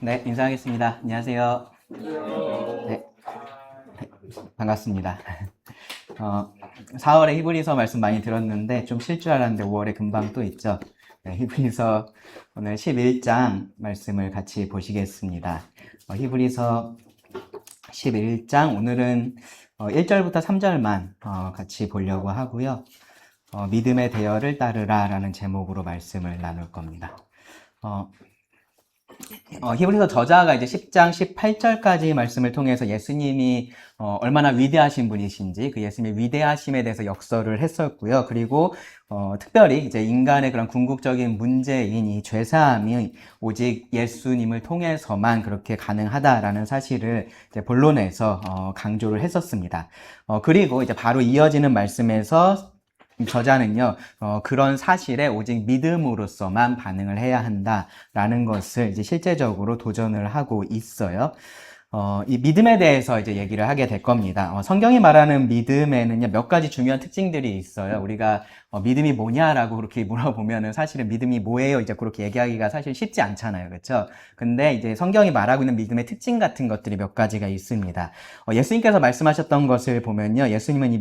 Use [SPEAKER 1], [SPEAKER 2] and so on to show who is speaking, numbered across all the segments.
[SPEAKER 1] 네, 인사하겠습니다. 안녕하세요. 네, 반갑습니다. 4월에 히브리서 말씀 많이 들었는데 좀 쉴 줄 알았는데 5월에 금방 또 있죠. 네, 히브리서 오늘 11장 말씀을 같이 보시겠습니다. 히브리서 11장 오늘은 1절부터 3절만 같이 보려고 하고요. 믿음의 대열을 따르라 라는 제목으로 말씀을 나눌 겁니다. 히브리서 저자가 이제 10장 18절까지 말씀을 통해서 예수님이 얼마나 위대하신 분이신지 그 예수님의 위대하심에 대해서 역설을 했었고요. 그리고 특별히 이제 인간의 그런 궁극적인 문제인 이 죄사함이 오직 예수님을 통해서만 그렇게 가능하다라는 사실을 이제 본론에서 강조를 했었습니다. 그리고 이제 바로 이어지는 말씀에서 저자는요, 그런 사실에 오직 믿음으로서만 반응을 해야 한다라는 것을 이제 실제적으로 도전을 하고 있어요. 이 믿음에 대해서 이제 얘기를 하게 될 겁니다. 성경이 말하는 믿음에는요, 몇 가지 중요한 특징들이 있어요. 우리가 믿음이 뭐냐라고 그렇게 물어보면은 사실은 믿음이 뭐예요? 이제 그렇게 얘기하기가 사실 쉽지 않잖아요. 그렇죠? 근데 이제 성경이 말하고 있는 믿음의 특징 같은 것들이 몇 가지가 있습니다. 예수님께서 말씀하셨던 것을 보면요, 예수님은 이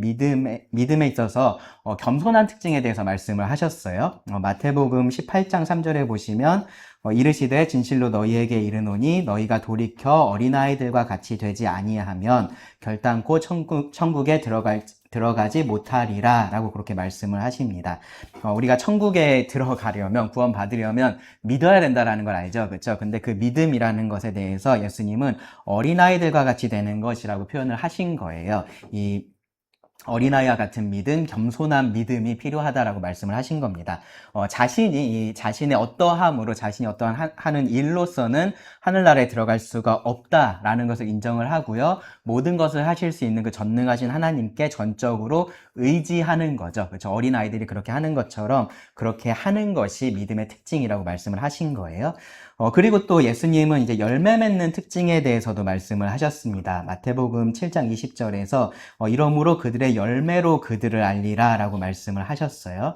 [SPEAKER 1] 믿음에 있어서 겸손한 특징에 대해서 말씀을 하셨어요. 마태복음 18장 3절에 보시면 이르시되 진실로 너희에게 이르노니 너희가 돌이켜 어린아이들과 같이 되지 아니하면 결단코 천국에 들어가지 못하리라 라고 그렇게 말씀을 하십니다. 우리가 천국에 들어가려면 구원 받으려면 믿어야 된다라는 걸 알죠. 그렇죠? 근데 그 믿음이라는 것에 대해서 예수님은 어린아이들과 같이 되는 것이라고 표현을 하신 거예요. 이 어린아이와 같은 믿음, 겸손한 믿음이 필요하다라고 말씀을 하신 겁니다. 자신이 자신의 어떠함으로 자신이 어떠한 하는 일로서는 하늘나라에 들어갈 수가 없다라는 것을 인정을 하고요. 모든 것을 하실 수 있는 그 전능하신 하나님께 전적으로 의지하는 거죠. 그렇죠? 어린아이들이 그렇게 하는 것처럼 그렇게 하는 것이 믿음의 특징이라고 말씀을 하신 거예요. 그리고 또 예수님은 이제 열매 맺는 특징에 대해서도 말씀을 하셨습니다. 마태복음 7장 20절에서 이러므로 그들의 열매로 그들을 알리라 라고 말씀을 하셨어요.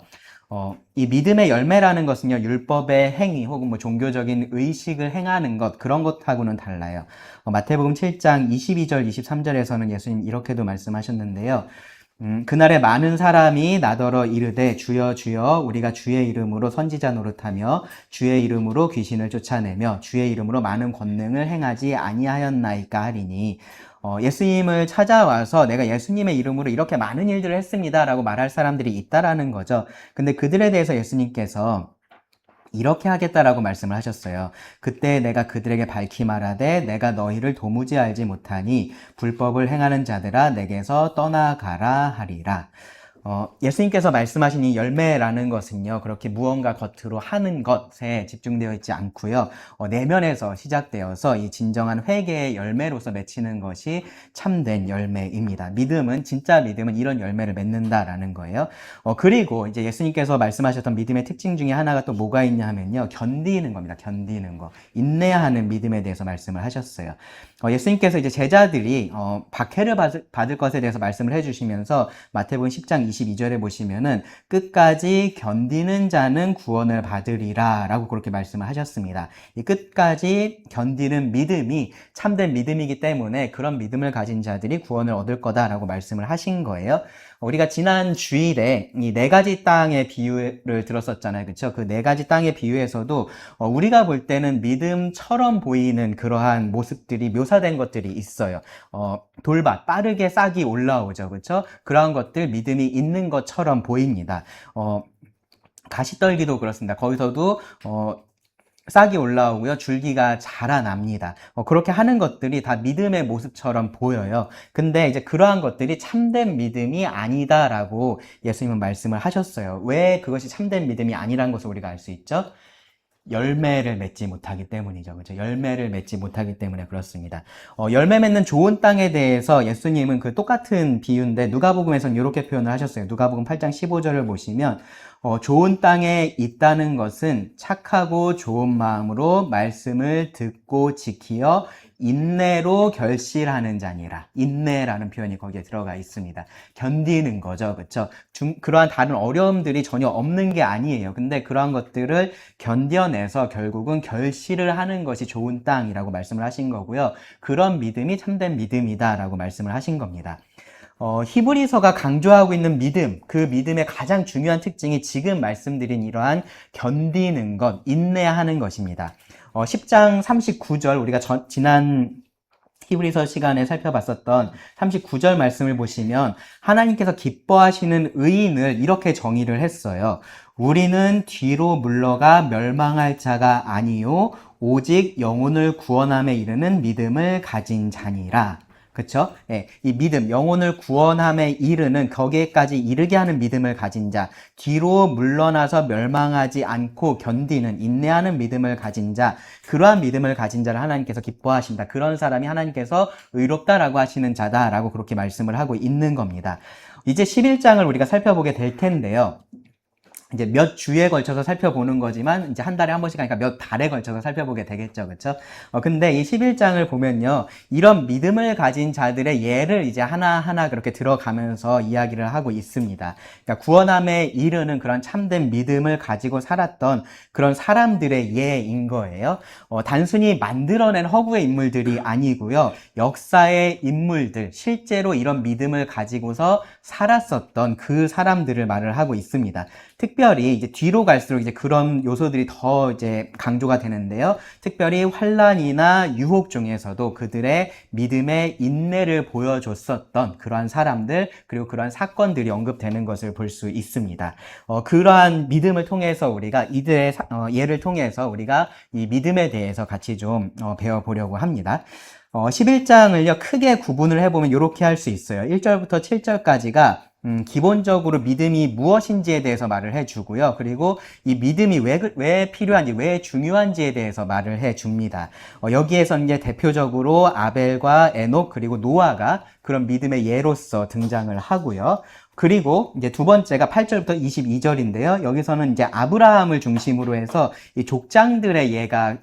[SPEAKER 1] 이 믿음의 열매라는 것은요, 율법의 행위 혹은 뭐 종교적인 의식을 행하는 것, 그런 것하고는 달라요. 마태복음 7장 22절, 23절에서는 예수님 이렇게도 말씀하셨는데요. 그날에 많은 사람이 나더러 이르되 주여 주여 우리가 주의 이름으로 선지자 노릇하며 주의 이름으로 귀신을 쫓아내며 주의 이름으로 많은 권능을 행하지 아니하였나이까 하리니 예수님을 찾아와서 내가 예수님의 이름으로 이렇게 많은 일들을 했습니다 라고 말할 사람들이 있다라는 거죠. 근데 그들에 대해서 예수님께서 이렇게 하겠다라고 말씀을 하셨어요. 그때 내가 그들에게 밝히 말하되 내가 너희를 도무지 알지 못하니 불법을 행하는 자들아 내게서 떠나가라 하리라. 예수님께서 말씀하신 이 열매라는 것은요, 그렇게 무언가 겉으로 하는 것에 집중되어 있지 않고요, 내면에서 시작되어서 이 진정한 회개의 열매로서 맺히는 것이 참된 열매입니다. 진짜 믿음은 이런 열매를 맺는다라는 거예요. 그리고 이제 예수님께서 말씀하셨던 믿음의 특징 중에 하나가 또 뭐가 있냐 하면요, 견디는 겁니다. 견디는 거. 인내하는 믿음에 대해서 말씀을 하셨어요. 예수님께서 이제 제자들이 박해를 받을 것에 대해서 말씀을 해주시면서 마태복음 10장 22절에 보시면은 끝까지 견디는 자는 구원을 받으리라 라고 그렇게 말씀을 하셨습니다. 이 끝까지 견디는 믿음이 참된 믿음이기 때문에 그런 믿음을 가진 자들이 구원을 얻을 거다라고 말씀을 하신 거예요. 우리가 지난 주일에 이 네 가지 땅의 비유를 들었었잖아요. 그렇죠? 그 네 가지 땅의 비유에서도 우리가 볼 때는 믿음처럼 보이는 그러한 모습들이 묘사된 것들이 있어요. 돌밭, 빠르게 싹이 올라오죠. 그렇죠? 그러한 것들 믿음이 있는 것처럼 보입니다. 가시떨기도 그렇습니다. 거기서도 싹이 올라오고요. 줄기가 자라납니다. 그렇게 하는 것들이 다 믿음의 모습처럼 보여요. 근데 이제 그러한 것들이 참된 믿음이 아니다라고 예수님은 말씀을 하셨어요. 왜 그것이 참된 믿음이 아니라는 것을 우리가 알 수 있죠? 열매를 맺지 못하기 때문이죠. 그렇죠? 열매를 맺지 못하기 때문에 그렇습니다. 열매 맺는 좋은 땅에 대해서 예수님은 그 똑같은 비유인데 누가복음에서는 이렇게 표현을 하셨어요. 누가복음 8장 15절을 보시면 좋은 땅에 있다는 것은 착하고 좋은 마음으로 말씀을 듣고 지키어 인내로 결실하는 자니라. 인내라는 표현이 거기에 들어가 있습니다. 견디는 거죠. 그렇죠? 그러한 다른 어려움들이 전혀 없는 게 아니에요. 근데 그러한 것들을 견뎌내서 결국은 결실을 하는 것이 좋은 땅이라고 말씀을 하신 거고요. 그런 믿음이 참된 믿음이다라고 말씀을 하신 겁니다. 히브리서가 강조하고 있는 믿음, 그 믿음의 가장 중요한 특징이 지금 말씀드린 이러한 견디는 것, 인내하는 것입니다. 10장 39절, 우리가 지난 히브리서 시간에 살펴봤었던 39절 말씀을 보시면 하나님께서 기뻐하시는 의인을 이렇게 정의를 했어요. 우리는 뒤로 물러가 멸망할 자가 아니요 오직 영혼을 구원함에 이르는 믿음을 가진 자니라. 그쵸? 예, 이 믿음, 영혼을 구원함에 이르는, 거기에까지 이르게 하는 믿음을 가진 자, 뒤로 물러나서 멸망하지 않고 견디는, 인내하는 믿음을 가진 자, 그러한 믿음을 가진 자를 하나님께서 기뻐하신다. 그런 사람이 하나님께서 의롭다라고 하시는 자다라고 그렇게 말씀을 하고 있는 겁니다. 이제 11장을 우리가 살펴보게 될 텐데요. 이제 몇 주에 걸쳐서 살펴보는 거지만 이제 한 달에 한 번씩 하니까 몇 달에 걸쳐서 살펴보게 되겠죠. 그렇죠? 근데 이 11장을 보면요. 이런 믿음을 가진 자들의 예를 이제 하나하나 그렇게 들어가면서 이야기를 하고 있습니다. 그러니까 구원함에 이르는 그런 참된 믿음을 가지고 살았던 그런 사람들의 예인 거예요. 단순히 만들어낸 허구의 인물들이 아니고요. 역사의 인물들, 실제로 이런 믿음을 가지고서 살았었던 그 사람들을 말을 하고 있습니다. 특별히 이제 뒤로 갈수록 이제 그런 요소들이 더 이제 강조가 되는데요. 특별히 환난이나 유혹 중에서도 그들의 믿음의 인내를 보여줬었던 그러한 사람들, 그리고 그러한 사건들이 언급되는 것을 볼 수 있습니다. 그러한 믿음을 통해서 우리가 이들의 예를 통해서 우리가 이 믿음에 대해서 같이 좀 배워보려고 합니다. 11장을요, 크게 구분을 해보면 이렇게 할 수 있어요. 1절부터 7절까지가 기본적으로 믿음이 무엇인지에 대해서 말을 해주고요. 그리고 이 믿음이 왜 필요한지, 왜 중요한지에 대해서 말을 해줍니다. 여기에서는 이제 대표적으로 아벨과 에녹 그리고 노아가 그런 믿음의 예로서 등장을 하고요. 그리고 이제 두 번째가 8절부터 22절인데요. 여기서는 이제 아브라함을 중심으로 해서 이 족장들의 예가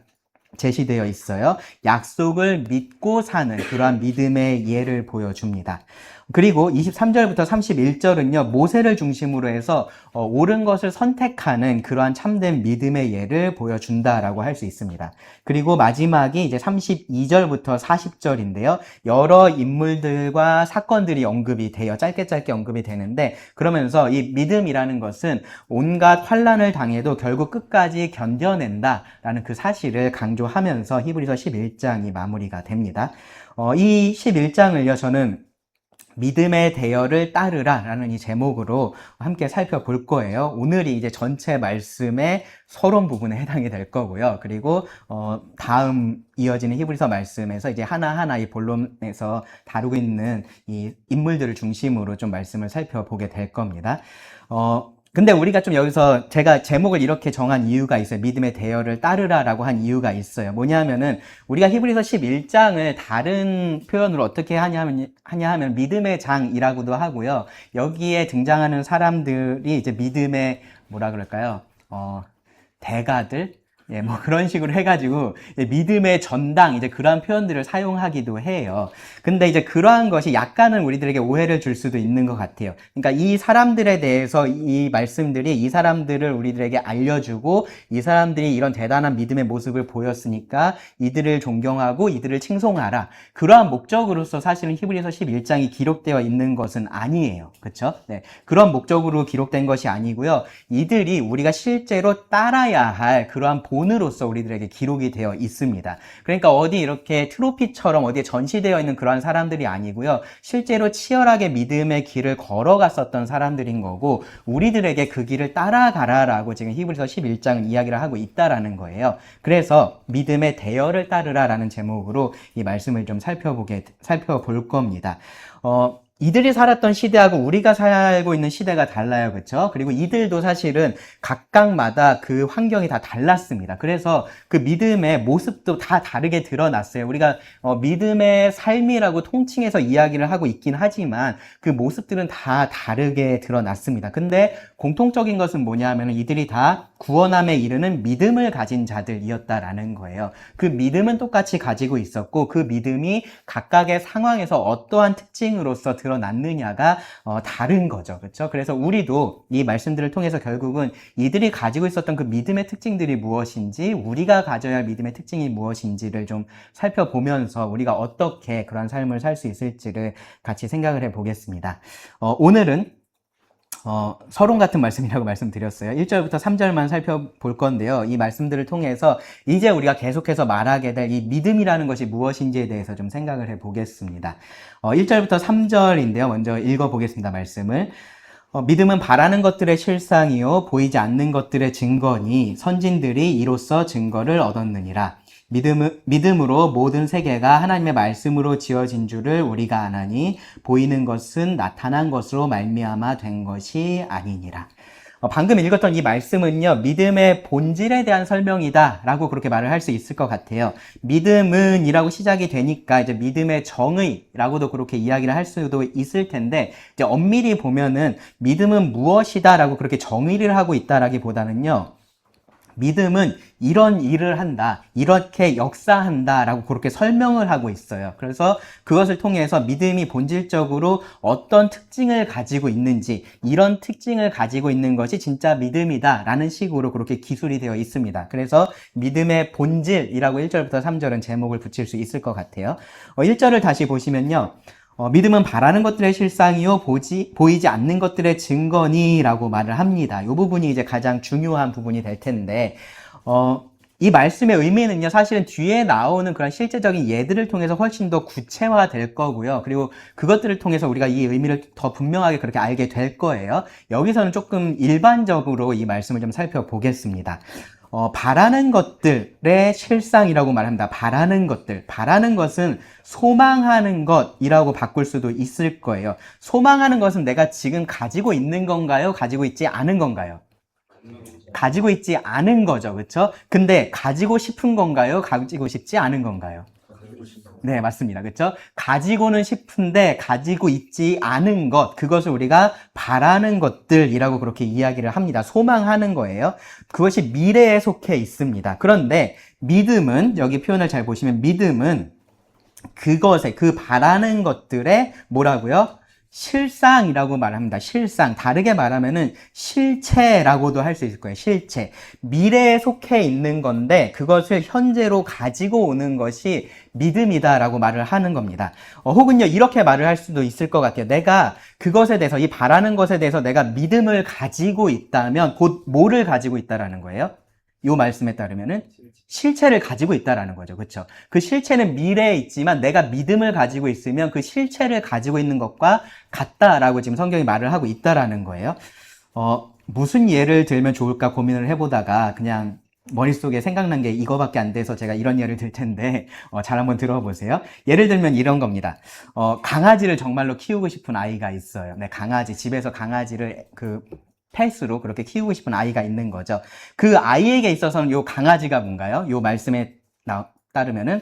[SPEAKER 1] 제시되어 있어요. 약속을 믿고 사는 그러한 믿음의 예를 보여줍니다. 그리고 23절부터 31절은요, 모세를 중심으로 해서 옳은 것을 선택하는 그러한 참된 믿음의 예를 보여준다라고 할 수 있습니다. 그리고 마지막이 이제 32절부터 40절인데요, 여러 인물들과 사건들이 언급이 돼요. 짧게 언급이 되는데, 그러면서 이 믿음이라는 것은 온갖 환난을 당해도 결국 끝까지 견뎌낸다라는 그 사실을 강조하면서 히브리서 11장이 마무리가 됩니다. 이 11장을요, 저는 믿음의 대열을 따르라 라는 이 제목으로 함께 살펴볼 거예요. 오늘이 이제 전체 말씀의 서론 부분에 해당이 될 거고요. 그리고 다음 이어지는 히브리서 말씀에서 이제 하나하나 이 본론에서 다루고 있는 이 인물들을 중심으로 좀 말씀을 살펴보게 될 겁니다. 근데 우리가 좀 여기서 제가 제목을 이렇게 정한 이유가 있어요. 믿음의 대열을 따르라라고 한 이유가 있어요. 뭐냐면은 우리가 히브리서 11장을 다른 표현으로 어떻게 하냐 하면 믿음의 장이라고도 하고요. 여기에 등장하는 사람들이 이제 믿음의 뭐라 그럴까요? 대가들? 예, 뭐 그런 식으로 해가지고 믿음의 전당 이제 그러한 표현들을 사용하기도 해요. 근데 이제 그러한 것이 약간은 우리들에게 오해를 줄 수도 있는 것 같아요. 그러니까 이 사람들에 대해서 이 말씀들이 이 사람들을 우리들에게 알려주고 이 사람들이 이런 대단한 믿음의 모습을 보였으니까 이들을 존경하고 이들을 칭송하라. 그러한 목적으로서 사실은 히브리서 11장이 기록되어 있는 것은 아니에요. 그렇죠? 네. 그런 목적으로 기록된 것이 아니고요. 이들이 우리가 실제로 따라야 할 그러한 본으로서 우리들에게 기록이 되어 있습니다. 그러니까 어디 이렇게 트로피처럼 어디에 전시되어 있는 그러한 사람들이 아니고요. 실제로 치열하게 믿음의 길을 걸어갔었던 사람들인 거고 우리들에게 그 길을 따라가라라고 지금 히브리서 11장은 이야기를 하고 있다라는 거예요. 그래서 믿음의 대열을 따르라라는 제목으로 이 말씀을 좀 살펴볼 겁니다. 이들이 살았던 시대하고 우리가 살고 있는 시대가 달라요. 그렇죠? 그리고 이들도 사실은 각각마다 그 환경이 다 달랐습니다. 그래서 그 믿음의 모습도 다 다르게 드러났어요. 우리가 믿음의 삶이라고 통칭해서 이야기를 하고 있긴 하지만 그 모습들은 다 다르게 드러났습니다. 근데 공통적인 것은 뭐냐면 이들이 다 구원함에 이르는 믿음을 가진 자들이었다라는 거예요. 그 믿음은 똑같이 가지고 있었고 그 믿음이 각각의 상황에서 어떠한 특징으로서 드러났느냐가 다른 거죠. 그렇죠? 그래서 우리도 이 말씀들을 통해서 결국은 이들이 가지고 있었던 그 믿음의 특징들이 무엇인지, 우리가 가져야 할 믿음의 특징이 무엇인지를 좀 살펴보면서 우리가 어떻게 그런 삶을 살 수 있을지를 같이 생각을 해보겠습니다. 오늘은 서론 같은 말씀이라고 말씀드렸어요. 1절부터 3절만 살펴볼 건데요. 이 말씀들을 통해서 이제 우리가 계속해서 말하게 될 이 믿음이라는 것이 무엇인지에 대해서 좀 생각을 해보겠습니다. 1절부터 3절인데요. 먼저 읽어보겠습니다. 말씀을. 믿음은 바라는 것들의 실상이요 보이지 않는 것들의 증거니 선진들이 이로써 증거를 얻었느니라. 믿음으로 모든 세계가 하나님의 말씀으로 지어진 줄을 우리가 아나니 보이는 것은 나타난 것으로 말미암아 된 것이 아니니라. 방금 읽었던 이 말씀은요, 믿음의 본질에 대한 설명이다 라고 그렇게 말을 할 수 있을 것 같아요. 믿음은 이라고 시작이 되니까 이제 믿음의 정의라고도 그렇게 이야기를 할 수도 있을 텐데, 이제 엄밀히 보면은 믿음은 무엇이다 라고 그렇게 정의를 하고 있다라기보다는요, 믿음은 이런 일을 한다, 이렇게 역사한다 라고 그렇게 설명을 하고 있어요. 그래서 그것을 통해서 믿음이 본질적으로 어떤 특징을 가지고 있는지, 이런 특징을 가지고 있는 것이 진짜 믿음이다 라는 식으로 그렇게 기술이 되어 있습니다. 그래서 믿음의 본질이라고 1절부터 3절은 제목을 붙일 수 있을 것 같아요. 1절을 다시 보시면요, 믿음은 바라는 것들의 실상이요 보이지 않는 것들의 증거니라고 말을 합니다. 이 부분이 이제 가장 중요한 부분이 될 텐데, 이 말씀의 의미는요, 사실은 뒤에 나오는 그런 실제적인 예들을 통해서 훨씬 더 구체화될 거고요. 그리고 그것들을 통해서 우리가 이 의미를 더 분명하게 그렇게 알게 될 거예요. 여기서는 조금 일반적으로 이 말씀을 좀 살펴보겠습니다. 바라는 것들의 실상이라고 말합니다. 바라는 것들. 바라는 것은 소망하는 것이라고 바꿀 수도 있을 거예요. 소망하는 것은 내가 지금 가지고 있는 건가요? 가지고 있지 않은 건가요? 가지고 있지 않은 거죠. 그렇죠? 근데 가지고 싶은 건가요? 가지고 싶지 않은 건가요? 네, 맞습니다. 그렇죠? 가지고는 싶은데 가지고 있지 않은 것, 그것을 우리가 바라는 것들이라고 그렇게 이야기를 합니다. 소망하는 거예요. 그것이 미래에 속해 있습니다. 그런데 믿음은, 여기 표현을 잘 보시면 믿음은 그것에, 그 바라는 것들의 뭐라고요? 실상이라고 말합니다. 실상. 다르게 말하면은 실체라고도 할 수 있을 거예요. 실체. 미래에 속해 있는 건데 그것을 현재로 가지고 오는 것이 믿음이다라고 말을 하는 겁니다. 혹은요, 이렇게 말을 할 수도 있을 것 같아요. 내가 그것에 대해서, 이 바라는 것에 대해서 내가 믿음을 가지고 있다면 곧 뭐를 가지고 있다라는 거예요? 이 말씀에 따르면은 실체를 가지고 있다라는 거죠. 그렇죠? 그 실체는 미래에 있지만 내가 믿음을 가지고 있으면 그 실체를 가지고 있는 것과 같다라고 지금 성경이 말을 하고 있다라는 거예요. 무슨 예를 들면 좋을까 고민을 해보다가 그냥 머릿속에 생각난 게 이거밖에 안 돼서 제가 이런 예를 들 텐데 잘 한번 들어보세요. 예를 들면 이런 겁니다. 강아지를 정말로 키우고 싶은 아이가 있어요. 네, 강아지, 집에서 강아지를 펫으로 그렇게 키우고 싶은 아이가 있는 거죠. 그 아이에게 있어서는 요 강아지가 뭔가요? 요 말씀에 따르면은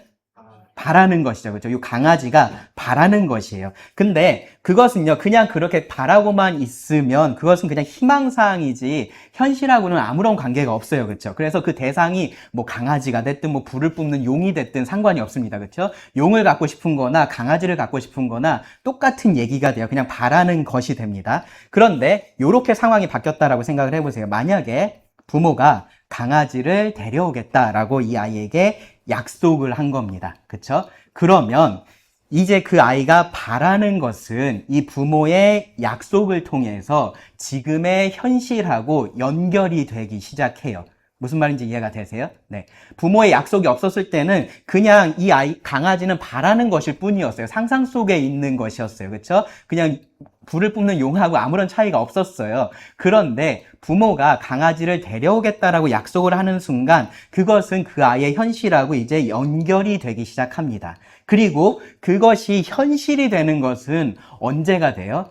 [SPEAKER 1] 바라는 것이죠. 그렇죠? 요 강아지가 바라는 것이에요. 근데 그것은요, 그냥 그렇게 바라고만 있으면 그것은 그냥 희망사항이지 현실하고는 아무런 관계가 없어요. 그렇죠? 그래서 그 대상이 뭐 강아지가 됐든 뭐 불을 뿜는 용이 됐든 상관이 없습니다. 그렇죠? 용을 갖고 싶은 거나 강아지를 갖고 싶은 거나 똑같은 얘기가 돼요. 그냥 바라는 것이 됩니다. 그런데 요렇게 상황이 바뀌었다라고 생각을 해보세요. 만약에 부모가 강아지를 데려오겠다라고 이 아이에게 약속을 한 겁니다. 그쵸? 그러면 이제 그 아이가 바라는 것은 이 부모의 약속을 통해서 지금의 현실하고 연결이 되기 시작해요. 무슨 말인지 이해가 되세요? 네. 부모의 약속이 없었을 때는 그냥 이 강아지는 바라는 것일 뿐이었어요. 상상 속에 있는 것이었어요. 그쵸? 그냥 불을 뿜는 용하고 아무런 차이가 없었어요. 그런데 부모가 강아지를 데려오겠다라고 약속을 하는 순간 그것은 그 아이의 현실하고 이제 연결이 되기 시작합니다. 그리고 그것이 현실이 되는 것은 언제가 돼요?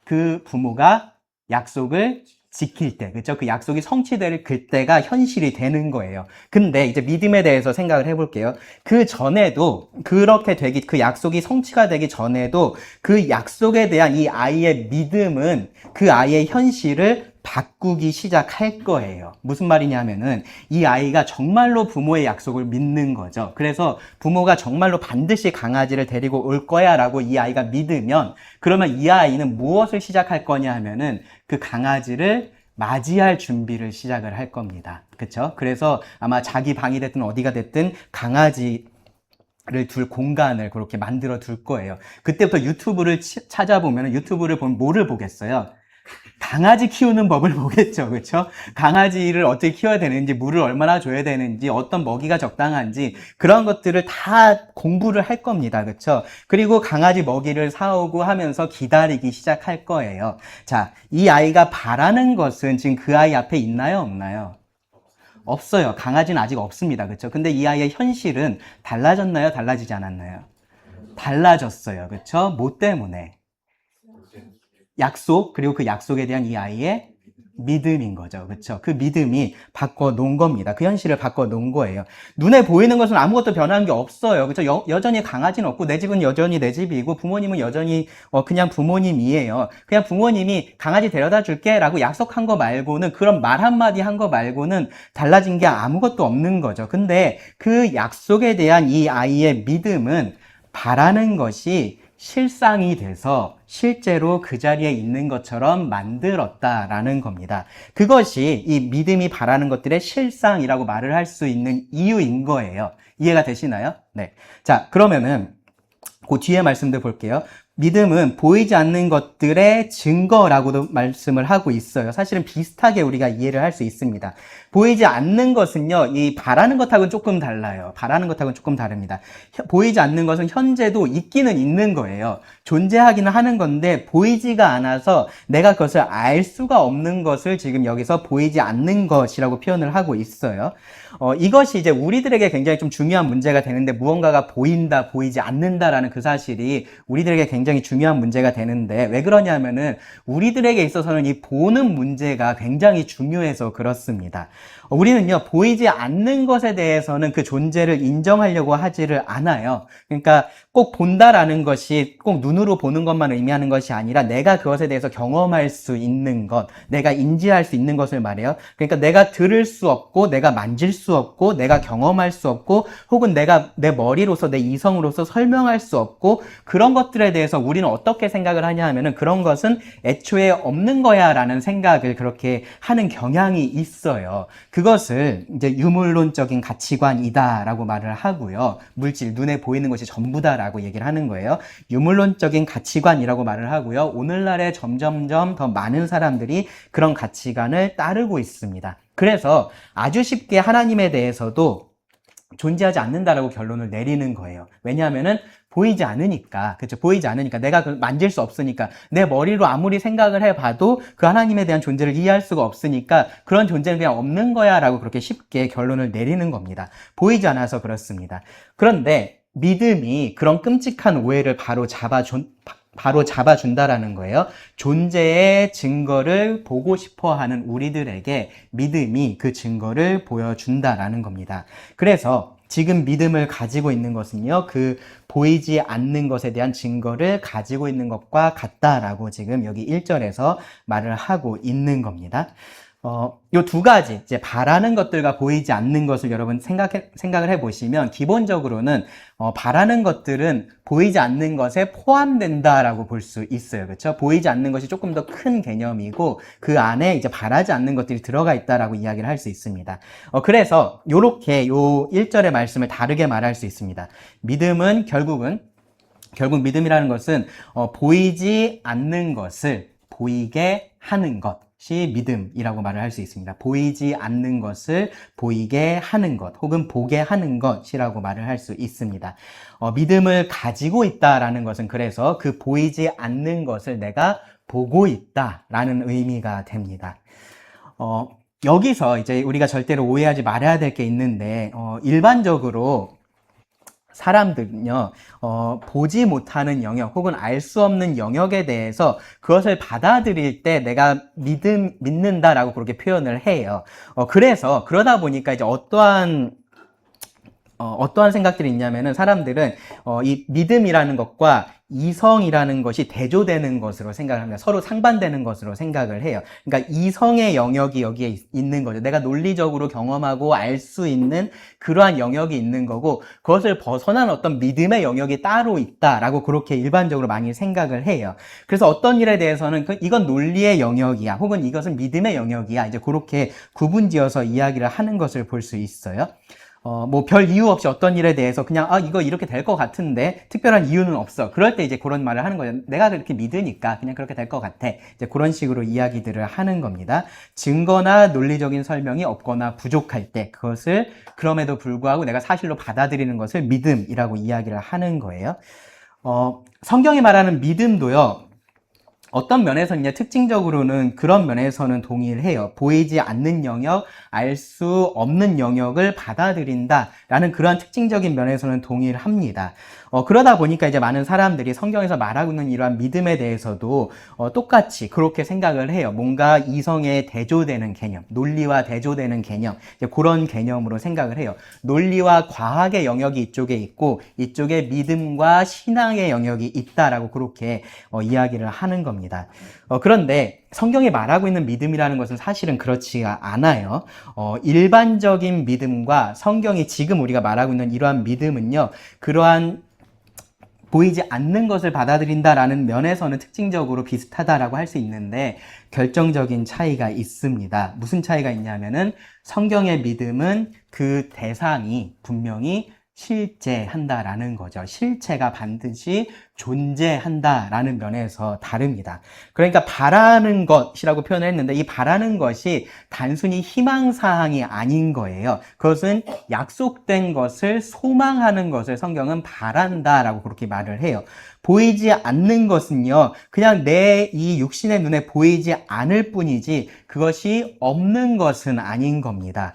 [SPEAKER 1] 그 부모가 약속을 지킬 때, 그렇죠? 그 약속이 성취될 그때가 현실이 되는 거예요. 근데 이제 믿음에 대해서 생각을 해볼게요. 그 전에도 그렇게 되기, 그 약속이 성취가 되기 전에도 그 약속에 대한 이 아이의 믿음은 그 아이의 현실을 바꾸기 시작할 거예요. 무슨 말이냐면은 이 아이가 정말로 부모의 약속을 믿는 거죠. 그래서 부모가 정말로 반드시 강아지를 데리고 올 거야 라고 이 아이가 믿으면 그러면 이 아이는 무엇을 시작할 거냐 하면은 그 강아지를 맞이할 준비를 시작을 할 겁니다. 그렇죠? 그래서 아마 자기 방이 됐든 어디가 됐든 강아지 를 둘 공간을 그렇게 만들어 둘 거예요. 그때부터 유튜브를 찾아보면 유튜브를 보면 뭐를 보겠어요? 강아지 키우는 법을 보겠죠. 그렇죠? 강아지를 어떻게 키워야 되는지, 물을 얼마나 줘야 되는지, 어떤 먹이가 적당한지 그런 것들을 다 공부를 할 겁니다. 그렇죠? 그리고 강아지 먹이를 사오고 하면서 기다리기 시작할 거예요. 자, 이 아이가 바라는 것은 지금 그 아이 앞에 있나요? 없나요? 없어요. 강아지는 아직 없습니다. 그렇죠? 근데 이 아이의 현실은 달라졌나요? 달라지지 않았나요? 달라졌어요. 그렇죠? 뭐 때문에? 약속, 그리고 그 약속에 대한 이 아이의 믿음인 거죠. 그렇죠? 그 믿음이 바꿔 놓은 겁니다. 그 현실을 바꿔 놓은 거예요. 눈에 보이는 것은 아무것도 변한 게 없어요. 그렇죠? 여전히 강아지는 없고 내 집은 여전히 내 집이고 부모님은 여전히 그냥 부모님이에요. 그냥 부모님이 강아지 데려다 줄게라고 약속한 거 말고는 그런 말 한마디 한 거 말고는 달라진 게 아무것도 없는 거죠. 근데 그 약속에 대한 이 아이의 믿음은 바라는 것이 실상이 돼서 실제로 그 자리에 있는 것처럼 만들었다라는 겁니다. 그것이 이 믿음이 바라는 것들의 실상이라고 말을 할 수 있는 이유인 거예요. 이해가 되시나요? 네. 자, 그러면은 그 뒤에 말씀도 볼게요. 믿음은 보이지 않는 것들의 증거라고도 말씀을 하고 있어요. 사실은 비슷하게 우리가 이해를 할 수 있습니다. 보이지 않는 것은요, 이 바라는 것하고는 조금 달라요. 바라는 것하고는 조금 다릅니다. 보이지 않는 것은 현재도 있기는 있는 거예요. 존재하기는 하는 건데 보이지가 않아서 내가 그것을 알 수가 없는 것을 지금 여기서 보이지 않는 것이라고 표현을 하고 있어요. 이것이 이제 우리들에게 굉장히 좀 중요한 문제가 되는데 무언가가 보인다, 보이지 않는다라는 그 사실이 우리들에게 굉장히 중요한 문제가 되는데 왜 그러냐면은 우리들에게 있어서는 이 보는 문제가 굉장히 중요해서 그렇습니다. 우리는요, 보이지 않는 것에 대해서는 그 존재를 인정하려고 하지를 않아요. 그러니까 꼭 본다라는 것이 꼭 눈으로 보는 것만 의미하는 것이 아니라 내가 그것에 대해서 경험할 수 있는 것, 내가 인지할 수 있는 것을 말해요. 그러니까 내가 들을 수 없고, 내가 만질 수 없고, 내가 경험할 수 없고, 혹은 내가 내 머리로서, 내 이성으로서 설명할 수 없고, 그런 것들에 대해서 우리는 어떻게 생각을 하냐 하면은 그런 것은 애초에 없는 거야 라는 생각을 그렇게 하는 경향이 있어요. 그것을 이제 유물론적인 가치관이다라고 말을 하고요. 물질, 눈에 보이는 것이 전부다라고 얘기를 하는 거예요. 유물론적인 가치관이라고 말을 하고요. 오늘날에 점점점 더 많은 사람들이 그런 가치관을 따르고 있습니다. 그래서 아주 쉽게 하나님에 대해서도 존재하지 않는다라고 결론을 내리는 거예요. 왜냐하면은 보이지 않으니까, 그렇죠? 보이지 않으니까, 내가 그걸 만질 수 없으니까, 내 머리로 아무리 생각을 해봐도 그 하나님에 대한 존재를 이해할 수가 없으니까 그런 존재는 그냥 없는 거야 라고 그렇게 쉽게 결론을 내리는 겁니다. 보이지 않아서 그렇습니다. 그런데 믿음이 그런 끔찍한 오해를 바로 잡아준다라는 거예요. 존재의 증거를 보고 싶어 하는 우리들에게 믿음이 그 증거를 보여준다라는 겁니다. 그래서 지금 믿음을 가지고 있는 것은요, 그 보이지 않는 것에 대한 증거를 가지고 있는 것과 같다라고 지금 여기 1절에서 말을 하고 있는 겁니다. 요 두 가지, 이제 바라는 것들과 보이지 않는 것을 여러분 생각을 해보시면, 기본적으로는, 바라는 것들은 보이지 않는 것에 포함된다라고 볼 수 있어요. 그렇죠? 보이지 않는 것이 조금 더 큰 개념이고, 그 안에 이제 바라지 않는 것들이 들어가 있다라고 이야기를 할 수 있습니다. 그래서, 요렇게 요 1절의 말씀을 다르게 말할 수 있습니다. 믿음은 결국 믿음이라는 것은, 보이지 않는 것을 보이게 하는 것. 이 믿음이라고 말을 할 수 있습니다. 보이지 않는 것을 보이게 하는 것 혹은 보게 하는 것이라고 말을 할 수 있습니다. 믿음을 가지고 있다라는 것은 그래서 그 보이지 않는 것을 내가 보고 있다라는 의미가 됩니다. 여기서 이제 우리가 절대로 오해하지 말아야 될 게 있는데, 일반적으로 사람들은요, 보지 못하는 영역 혹은 알 수 없는 영역에 대해서 그것을 받아들일 때 내가 믿는다라고 그렇게 표현을 해요. 그래서 그러다 보니까 이제 어떠한 생각들이 있냐면은 사람들은 이 믿음이라는 것과 이성이라는 것이 대조되는 것으로 생각을 합니다. 서로 상반되는 것으로 생각을 해요. 그러니까 이성의 영역이 여기에 있는 거죠. 내가 논리적으로 경험하고 알 수 있는 그러한 영역이 있는 거고, 그것을 벗어난 어떤 믿음의 영역이 따로 있다라고 그렇게 일반적으로 많이 생각을 해요. 그래서 어떤 일에 대해서는 이건 논리의 영역이야, 혹은 이것은 믿음의 영역이야, 이제 그렇게 구분지어서 이야기를 하는 것을 볼 수 있어요. 뭐 별 이유 없이 어떤 일에 대해서 그냥 이거 이렇게 될 것 같은데 특별한 이유는 없어. 그럴 때 이제 그런 말을 하는 거예요. 내가 그렇게 믿으니까 그냥 그렇게 될 것 같아. 이제 그런 식으로 이야기들을 하는 겁니다. 증거나 논리적인 설명이 없거나 부족할 때 그것을 그럼에도 불구하고 내가 사실로 받아들이는 것을 믿음이라고 이야기를 하는 거예요. 성경이 말하는 믿음도요, 어떤 면에서는 특징적으로는 그런 면에서는 동의를 해요. 보이지 않는 영역, 알 수 없는 영역을 받아들인다라는 그러한 특징적인 면에서는 동의를 합니다. 그러다 보니까 이제 많은 사람들이 성경에서 말하고 있는 이러한 믿음에 대해서도 똑같이 그렇게 생각을 해요. 뭔가 이성에 대조되는 개념, 논리와 대조되는 개념, 이제 그런 개념으로 생각을 해요. 논리와 과학의 영역이 이쪽에 있고 이쪽에 믿음과 신앙의 영역이 있다라고 그렇게 이야기를 하는 겁니다. 그런데 성경이 말하고 있는 믿음이라는 것은 사실은 그렇지가 않아요. 일반적인 믿음과 성경이 지금 우리가 말하고 있는 이러한 믿음은요, 그러한 보이지 않는 것을 받아들인다라는 면에서는 특징적으로 비슷하다라고 할 수 있는데 결정적인 차이가 있습니다. 무슨 차이가 있냐면은 성경의 믿음은 그 대상이 분명히 실제한다라는 거죠. 실체가 반드시 존재한다라는 면에서 다릅니다. 그러니까 바라는 것이라고 표현을 했는데 이 바라는 것이 단순히 희망사항이 아닌 거예요. 그것은 약속된 것을 소망하는 것을 성경은 바란다라고 그렇게 말을 해요. 보이지 않는 것은요, 그냥 내 이 육신의 눈에 보이지 않을 뿐이지 그것이 없는 것은 아닌 겁니다.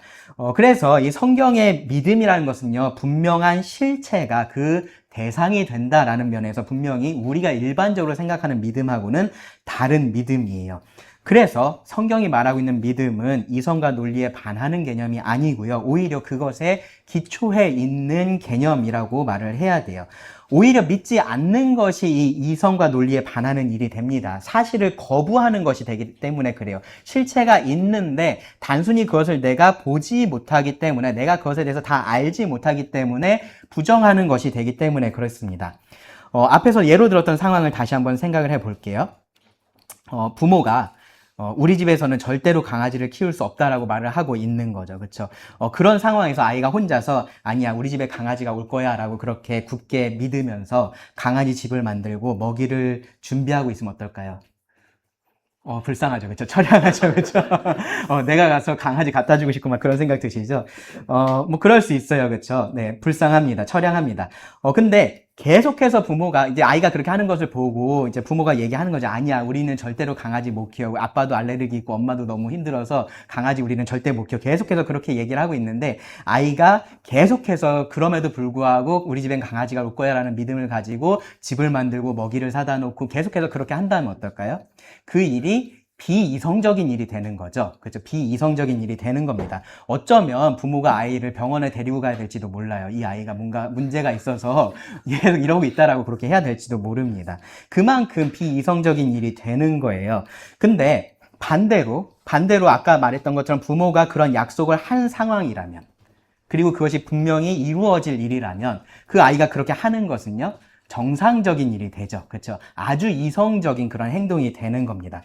[SPEAKER 1] 그래서 이 성경의 믿음이라는 것은요, 분명한 실체가 그 대상이 된다라는 면에서 분명히 우리가 일반적으로 생각하는 믿음하고는 다른 믿음이에요. 그래서 성경이 말하고 있는 믿음은 이성과 논리에 반하는 개념이 아니고요. 오히려 그것에 기초해 있는 개념이라고 말을 해야 돼요. 오히려 믿지 않는 것이 이 이성과 논리에 반하는 일이 됩니다. 사실을 거부하는 것이 되기 때문에 그래요. 실체가 있는데 단순히 그것을 내가 보지 못하기 때문에, 내가 그것에 대해서 다 알지 못하기 때문에 부정하는 것이 되기 때문에 그렇습니다. 앞에서 예로 들었던 상황을 다시 한번 생각을 해 볼게요. 부모가 우리 집에서는 절대로 강아지를 키울 수 없다라고 말을 하고 있는 거죠. 그렇죠? 그런 상황에서 아이가 혼자서 아니야, 우리 집에 강아지가 올 거야 라고 그렇게 굳게 믿으면서 강아지 집을 만들고 먹이를 준비하고 있으면 어떨까요? 불쌍하죠. 그렇죠? 처량하죠. 그렇죠? 내가 가서 강아지 갖다 주고 싶고 막 그런 생각 드시죠? 뭐 그럴 수 있어요. 그렇죠? 네, 불쌍합니다. 처량합니다. 근데 계속해서 부모가 이제 아이가 그렇게 하는 것을 보고 이제 부모가 얘기하는 거죠. 아니야, 우리는 절대로 강아지 못 키워. 아빠도 알레르기 있고 엄마도 너무 힘들어서 강아지 우리는 절대 못 키워. 계속해서 그렇게 얘기를 하고 있는데 아이가 계속해서 그럼에도 불구하고 우리 집엔 강아지가 올 거야 라는 믿음을 가지고 집을 만들고 먹이를 사다 놓고 계속해서 그렇게 한다면 어떨까요? 그 일이 비이성적인 일이 되는 거죠. 그렇죠? 비이성적인 일이 되는 겁니다. 어쩌면 부모가 아이를 병원에 데리고 가야 될지도 몰라요. 이 아이가 뭔가 문제가 있어서 계속 이러고 있다라고 그렇게 해야 될지도 모릅니다. 그만큼 비이성적인 일이 되는 거예요. 근데 반대로 아까 말했던 것처럼 부모가 그런 약속을 한 상황이라면, 그리고 그것이 분명히 이루어질 일이라면 그 아이가 그렇게 하는 것은요, 정상적인 일이 되죠. 그렇죠? 아주 이성적인 그런 행동이 되는 겁니다.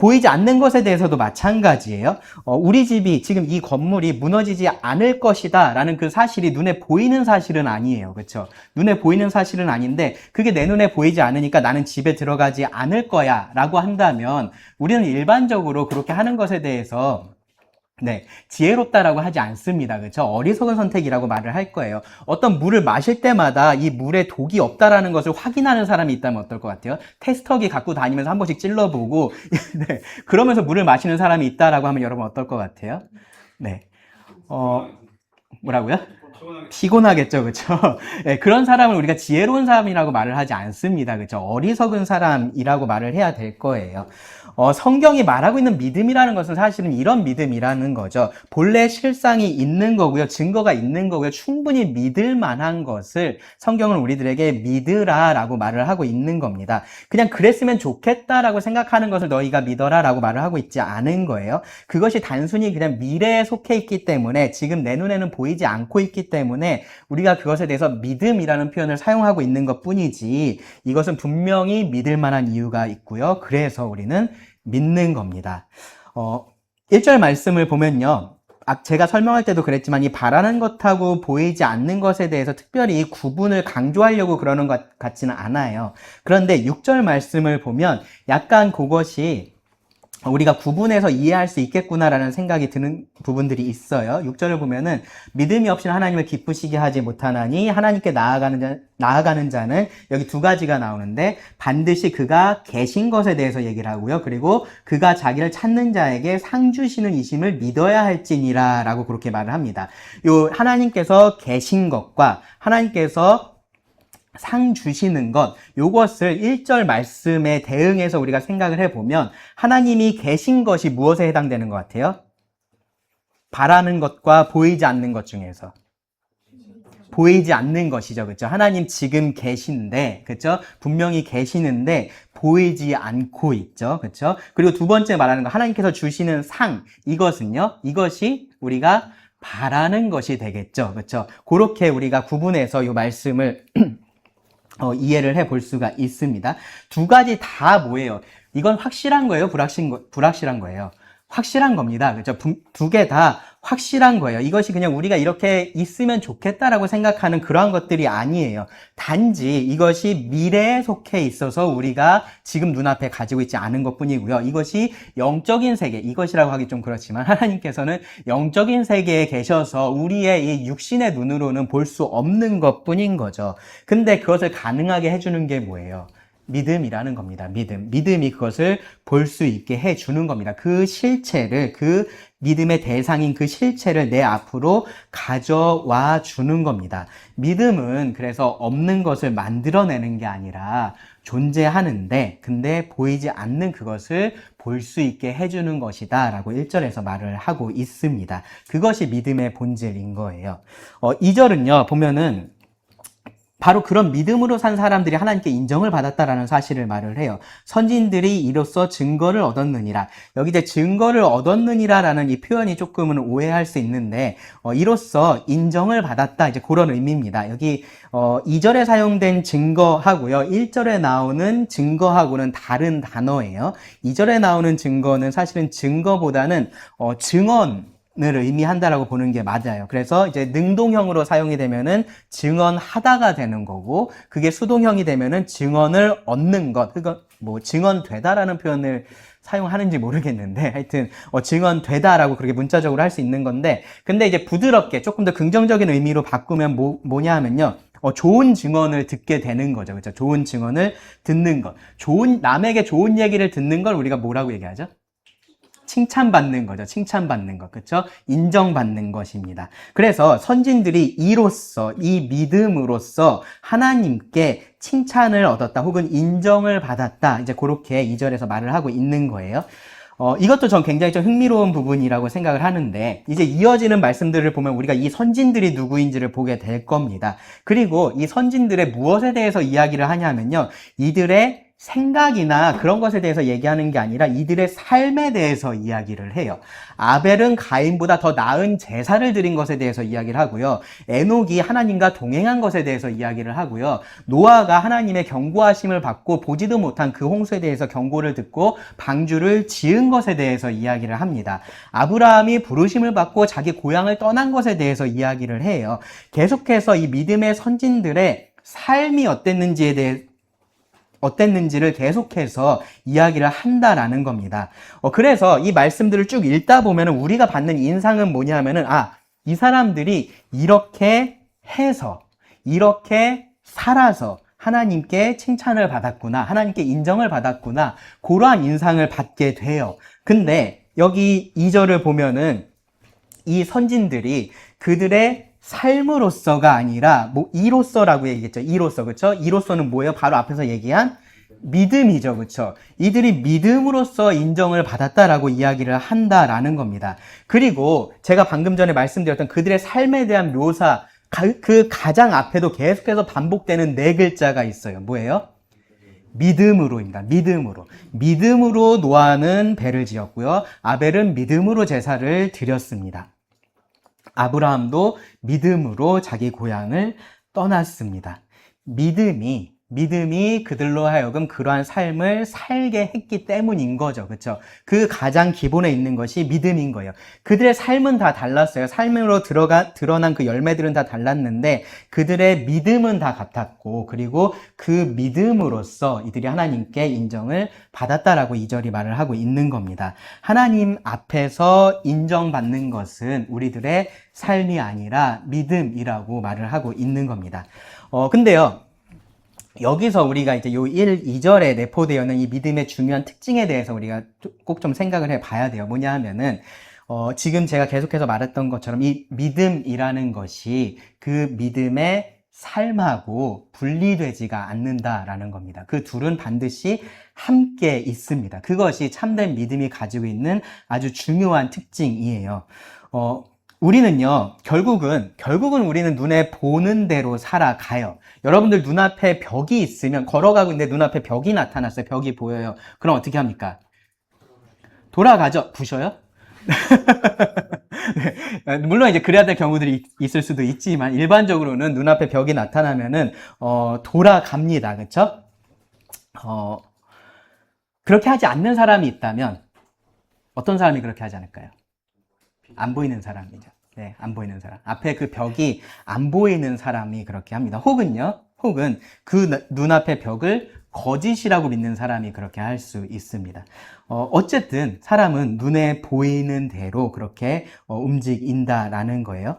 [SPEAKER 1] 보이지 않는 것에 대해서도 마찬가지예요. 우리 집이 지금 이 건물이 무너지지 않을 것이다 라는 그 사실이 눈에 보이는 사실은 아니에요. 그렇죠? 눈에 보이는 사실은 아닌데 그게 내 눈에 보이지 않으니까 나는 집에 들어가지 않을 거야 라고 한다면 우리는 일반적으로 그렇게 하는 것에 대해서 네, 지혜롭다라고 하지 않습니다. 그렇죠? 어리석은 선택이라고 말을 할 거예요. 어떤 물을 마실 때마다 이 물에 독이 없다라는 것을 확인하는 사람이 있다면 어떨 것 같아요? 테스터기 갖고 다니면서 한 번씩 찔러보고 네, 그러면서 물을 마시는 사람이 있다라고 하면 여러분 어떨 것 같아요? 네, 뭐라고요? 피곤하겠죠, 그렇죠? 네, 그런 사람을 우리가 지혜로운 사람이라고 말을 하지 않습니다, 그렇죠? 어리석은 사람이라고 말을 해야 될 거예요. 성경이 말하고 있는 믿음이라는 것은 사실은 이런 믿음이라는 거죠. 본래 실상이 있는 거고요, 증거가 있는 거고요, 충분히 믿을 만한 것을 성경은 우리들에게 믿으라라고 말을 하고 있는 겁니다. 그냥 그랬으면 좋겠다라고 생각하는 것을 너희가 믿어라라고 말을 하고 있지 않은 거예요. 그것이 단순히 그냥 미래에 속해 있기 때문에 지금 내 눈에는 보이지 않고 있기 때문에 우리가 그것에 대해서 믿음이라는 표현을 사용하고 있는 것 뿐이지 이것은 분명히 믿을 만한 이유가 있고요. 그래서 우리는 믿는 겁니다. 1절 말씀을 보면요. 제가 설명할 때도 그랬지만 이 바라는 것하고 보이지 않는 것에 대해서 특별히 구분을 강조하려고 그러는 것 같지는 않아요. 그런데 6절 말씀을 보면 약간 그것이 우리가 구분해서 이해할 수 있겠구나라는 생각이 드는 부분들이 있어요. 6절을 보면은 믿음이 없이는 하나님을 기쁘시게 하지 못하나니 하나님께 나아가는 자는 여기 두 가지가 나오는데 반드시 그가 계신 것에 대해서 얘기를 하고요. 그리고 그가 자기를 찾는 자에게 상 주시는 이심을 믿어야 할지니라 라고 그렇게 말을 합니다. 요 하나님께서 계신 것과 하나님께서 상 주시는 것, 요것을 1절 말씀에 대응해서 우리가 생각을 해보면 하나님이 계신 것이 무엇에 해당되는 것 같아요? 바라는 것과 보이지 않는 것 중에서 보이지 않는 것이죠. 그렇죠? 하나님 지금 계신데, 그렇죠? 분명히 계시는데 보이지 않고 있죠. 그렇죠? 그리고 두 번째 말하는 거 하나님께서 주시는 상, 이것은요. 이것이 우리가 바라는 것이 되겠죠. 그렇죠? 그렇게 우리가 구분해서 이 말씀을 이해를 해볼 수가 있습니다. 두 가지 다 뭐예요? 이건 확실한 거예요? 불확실한 거예요? 확실한 겁니다. 그렇죠? 두 개 다 확실한 거예요. 이것이 그냥 우리가 이렇게 있으면 좋겠다라고 생각하는 그러한 것들이 아니에요. 단지 이것이 미래에 속해 있어서 우리가 지금 눈앞에 가지고 있지 않은 것뿐이고요. 이것이 영적인 세계, 이것이라고 하기 좀 그렇지만 하나님께서는 영적인 세계에 계셔서 우리의 이 육신의 눈으로는 볼 수 없는 것뿐인 거죠. 근데 그것을 가능하게 해주는 게 뭐예요? 믿음이라는 겁니다. 믿음이 그것을 볼 수 있게 해주는 겁니다. 그 실체를, 그 믿음의 대상인 그 실체를 내 앞으로 가져와 주는 겁니다. 믿음은 그래서 없는 것을 만들어내는 게 아니라 존재하는데, 근데 보이지 않는 그것을 볼 수 있게 해주는 것이다 라고 1절에서 말을 하고 있습니다. 그것이 믿음의 본질인 거예요. 2절은요, 보면은 바로 그런 믿음으로 산 사람들이 하나님께 인정을 받았다라는 사실을 말을 해요. 선진들이 이로써 증거를 얻었느니라. 여기 이제 증거를 얻었느니라라는 이 표현이 조금은 오해할 수 있는데 이로써 인정을 받았다 이제 그런 의미입니다. 여기 2절에 사용된 증거하고요. 1절에 나오는 증거하고는 다른 단어예요. 2절에 나오는 증거는 사실은 증거보다는 증언 을 의미한다라고 보는 게 맞아요. 그래서 이제 능동형으로 사용이 되면은 증언하다가 되는 거고, 그게 수동형이 되면은 증언을 얻는 것, 그러니까 뭐 증언되다라는 표현을 사용하는지 모르겠는데, 하여튼 증언되다라고 그렇게 문자적으로 할 수 있는 건데, 근데 이제 부드럽게 조금 더 긍정적인 의미로 바꾸면 뭐냐 하면요. 좋은 증언을 듣게 되는 거죠. 그렇죠? 좋은 증언을 듣는 것. 남에게 좋은 얘기를 듣는 걸 우리가 뭐라고 얘기하죠? 칭찬받는 거죠. 칭찬받는 것. 그렇죠? 인정받는 것입니다. 그래서 선진들이 이 믿음으로써 하나님께 칭찬을 얻었다 혹은 인정을 받았다. 이제 그렇게 2절에서 말을 하고 있는 거예요. 이것도 전 굉장히 좀 흥미로운 부분이라고 생각을 하는데 이제 이어지는 말씀들을 보면 우리가 이 선진들이 누구인지를 보게 될 겁니다. 그리고 이 선진들의 무엇에 대해서 이야기를 하냐면요. 이들의 생각이나 그런 것에 대해서 얘기하는 게 아니라 이들의 삶에 대해서 이야기를 해요. 아벨은 가인보다 더 나은 제사를 드린 것에 대해서 이야기를 하고요. 에녹이 하나님과 동행한 것에 대해서 이야기를 하고요. 노아가 하나님의 경고하심을 받고 보지도 못한 그 홍수에 대해서 경고를 듣고 방주를 지은 것에 대해서 이야기를 합니다. 아브라함이 부르심을 받고 자기 고향을 떠난 것에 대해서 이야기를 해요. 계속해서 이 믿음의 선진들의 삶이 어땠는지에 대해 어땠는지를 계속해서 이야기를 한다라는 겁니다. 그래서 이 말씀들을 쭉 읽다 보면 우리가 받는 인상은 뭐냐면은, 이 사람들이 이렇게 해서, 이렇게 살아서 하나님께 칭찬을 받았구나, 하나님께 인정을 받았구나, 그러한 인상을 받게 돼요. 근데 여기 2절을 보면은 이 선진들이 그들의 삶으로서가 아니라 이로서라고 얘기했죠. 이로서, 그렇죠? 이로서는 뭐예요? 바로 앞에서 얘기한 믿음이죠. 그렇죠? 이들이 믿음으로써 인정을 받았다라고 이야기를 한다라는 겁니다. 그리고 제가 방금 전에 말씀드렸던 그들의 삶에 대한 묘사, 그 가장 앞에도 계속해서 반복되는 4글자가 있어요. 뭐예요? 믿음으로입니다. 믿음으로. 믿음으로 노아는 배를 지었고요. 아벨은 믿음으로 제사를 드렸습니다. 아브라함도 믿음으로 자기 고향을 떠났습니다. 믿음이 그들로 하여금 그러한 삶을 살게 했기 때문인 거죠. 그렇죠? 그 가장 기본에 있는 것이 믿음인 거예요. 그들의 삶은 다 달랐어요. 삶으로 드러난 그 열매들은 다 달랐는데 그들의 믿음은 다 같았고, 그리고 그 믿음으로써 이들이 하나님께 인정을 받았다라고 2절이 말을 하고 있는 겁니다. 하나님 앞에서 인정받는 것은 우리들의 삶이 아니라 믿음이라고 말을 하고 있는 겁니다. 근데요, 여기서 우리가 이제 요 1, 2절에 내포되어 있는 이 믿음의 중요한 특징에 대해서 우리가 꼭 좀 생각을 해 봐야 돼요. 뭐냐 하면은, 지금 제가 계속해서 말했던 것처럼 이 믿음이라는 것이 그 믿음의 삶하고 분리되지가 않는다라는 겁니다. 그 둘은 반드시 함께 있습니다. 그것이 참된 믿음이 가지고 있는 아주 중요한 특징이에요. 우리는요, 결국은 우리는 눈에 보는 대로 살아가요. 여러분들 눈앞에 벽이 있으면, 걸어가고 있는데 눈앞에 벽이 나타났어요. 벽이 보여요. 그럼 어떻게 합니까? 돌아가죠? 부셔요? 네. 물론 이제 그래야 될 경우들이 있을 수도 있지만, 일반적으로는 눈앞에 벽이 나타나면은, 돌아갑니다. 그쵸? 그렇게 하지 않는 사람이 있다면, 어떤 사람이 그렇게 하지 않을까요? 안 보이는 사람이죠. 네, 안 보이는 사람. 앞에 그 벽이 안 보이는 사람이 그렇게 합니다. 혹은 그 눈앞의 벽을 거짓이라고 믿는 사람이 그렇게 할 수 있습니다. 어쨌든 사람은 눈에 보이는 대로 그렇게 움직인다라는 거예요.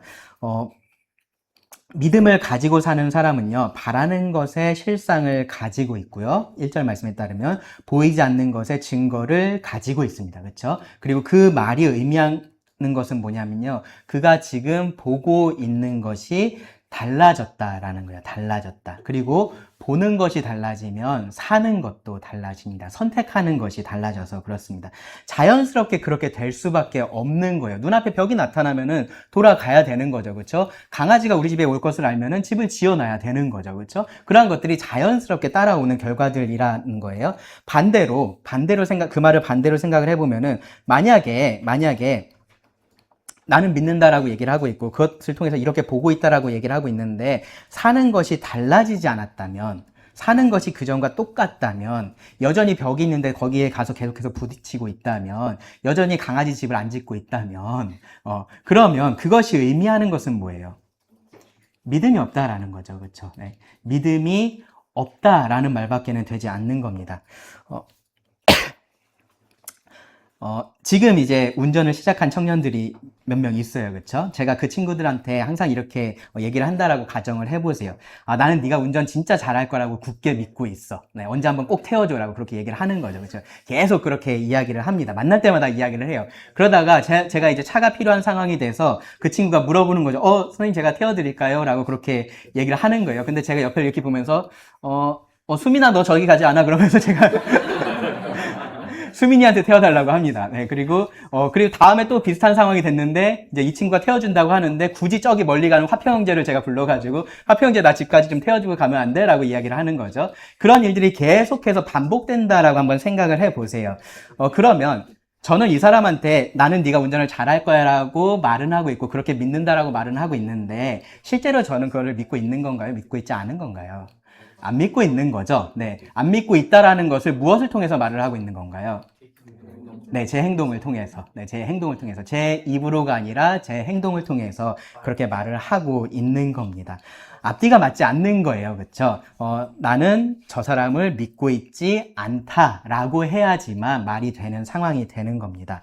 [SPEAKER 1] 믿음을 가지고 사는 사람은요, 바라는 것의 실상을 가지고 있고요. 1절 말씀에 따르면 보이지 않는 것의 증거를 가지고 있습니다. 그렇죠? 그리고 그 말이 의미하는 것은 뭐냐면요, 그가 지금 보고 있는 것이 달라졌다라는 거예요. 달라졌다. 그리고 보는 것이 달라지면 사는 것도 달라집니다. 선택하는 것이 달라져서 그렇습니다. 자연스럽게 그렇게 될 수밖에 없는 거예요. 눈앞에 벽이 나타나면은 돌아가야 되는 거죠. 그렇죠? 강아지가 우리 집에 올 것을 알면은 집을 지어놔야 되는 거죠. 그렇죠? 그러한 것들이 자연스럽게 따라오는 결과들이라는 거예요. 반대로 그 말을 반대로 생각을 해보면은, 만약에 나는 믿는다라고 얘기를 하고 있고 그것을 통해서 이렇게 보고 있다라고 얘기를 하고 있는데, 사는 것이 달라지지 않았다면, 사는 것이 그전과 똑같다면, 여전히 벽이 있는데 거기에 가서 계속해서 부딪히고 있다면, 여전히 강아지 집을 안 짓고 있다면, 그러면 그것이 의미하는 것은 뭐예요? 믿음이 없다라는 거죠. 그렇죠? 네. 믿음이 없다라는 말밖에는 되지 않는 겁니다. 지금 이제 운전을 시작한 청년들이 몇 명 있어요. 그쵸? 제가 그 친구들한테 항상 이렇게 얘기를 한다라고 가정을 해보세요. 나는 네가 운전 진짜 잘할 거라고 굳게 믿고 있어. 네, 언제 한번 꼭 태워줘라고 그렇게 얘기를 하는 거죠. 그쵸? 계속 그렇게 이야기를 합니다. 만날 때마다 이야기를 해요. 그러다가 제가 이제 차가 필요한 상황이 돼서 그 친구가 물어보는 거죠. 선생님 제가 태워드릴까요? 라고 그렇게 얘기를 하는 거예요. 근데 제가 옆에 이렇게 보면서, 수민아 너 저기 가지 않아? 그러면서 제가 수민이한테 태워달라고 합니다. 네, 그리고 다음에 또 비슷한 상황이 됐는데, 이제 이 친구가 태워준다고 하는데, 굳이 저기 멀리 가는 화평 형제를 제가 불러가지고, 화평 형제 나 집까지 좀 태워주고 가면 안 돼? 라고 이야기를 하는 거죠. 그런 일들이 계속해서 반복된다라고 한번 생각을 해보세요. 그러면, 저는 이 사람한테 나는 네가 운전을 잘할 거야 라고 말은 하고 있고, 그렇게 믿는다라고 말은 하고 있는데, 실제로 저는 그거를 믿고 있는 건가요? 믿고 있지 않은 건가요? 안 믿고 있는 거죠. 네, 안 믿고 있다라는 것을 무엇을 통해서 말을 하고 있는 건가요? 네, 제 행동을 통해서. 네, 제 행동을 통해서. 제 입으로가 아니라 제 행동을 통해서 그렇게 말을 하고 있는 겁니다. 앞뒤가 맞지 않는 거예요. 그쵸? 나는 저 사람을 믿고 있지 않다라고 해야지만 말이 되는 상황이 되는 겁니다.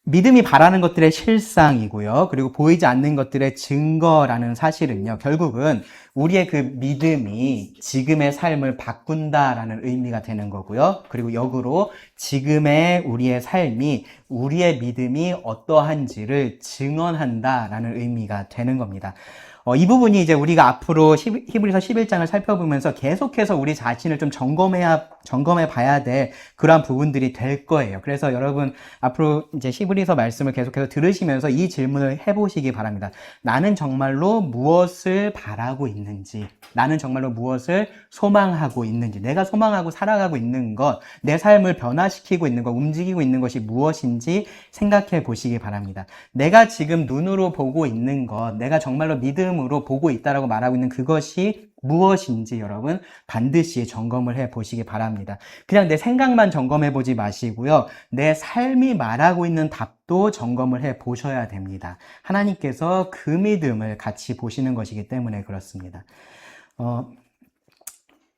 [SPEAKER 1] 믿음이 바라는 것들의 실상이고요. 그리고 보이지 않는 것들의 증거라는 사실은요. 결국은 우리의 그 믿음이 지금의 삶을 바꾼다라는 의미가 되는 거고요. 그리고 역으로 지금의 우리의 삶이 우리의 믿음이 어떠한지를 증언한다라는 의미가 되는 겁니다. 이 부분이 이제 우리가 앞으로 히브리서 11장을 살펴보면서 계속해서 우리 자신을 좀 점검해 봐야 될 그러한 부분들이 될 거예요. 그래서 여러분 앞으로 이제 히브리서 말씀을 계속해서 들으시면서 이 질문을 해보시기 바랍니다. 나는 정말로 무엇을 바라고 있는지, 나는 정말로 무엇을 소망하고 있는지, 내가 소망하고 살아가고 있는 것, 내 삶을 변화시키고 있는 것, 움직이고 있는 것이 무엇인지 생각해 보시기 바랍니다. 내가 지금 눈으로 보고 있는 것, 내가 정말로 믿음으로 보고 있다라고 말하고 있는 그것이 무엇인지 여러분 반드시 점검을 해 보시기 바랍니다. 그냥 내 생각만 점검해 보지 마시고요. 내 삶이 말하고 있는 답도 점검을 해 보셔야 됩니다. 하나님께서 그 믿음을 같이 보시는 것이기 때문에 그렇습니다.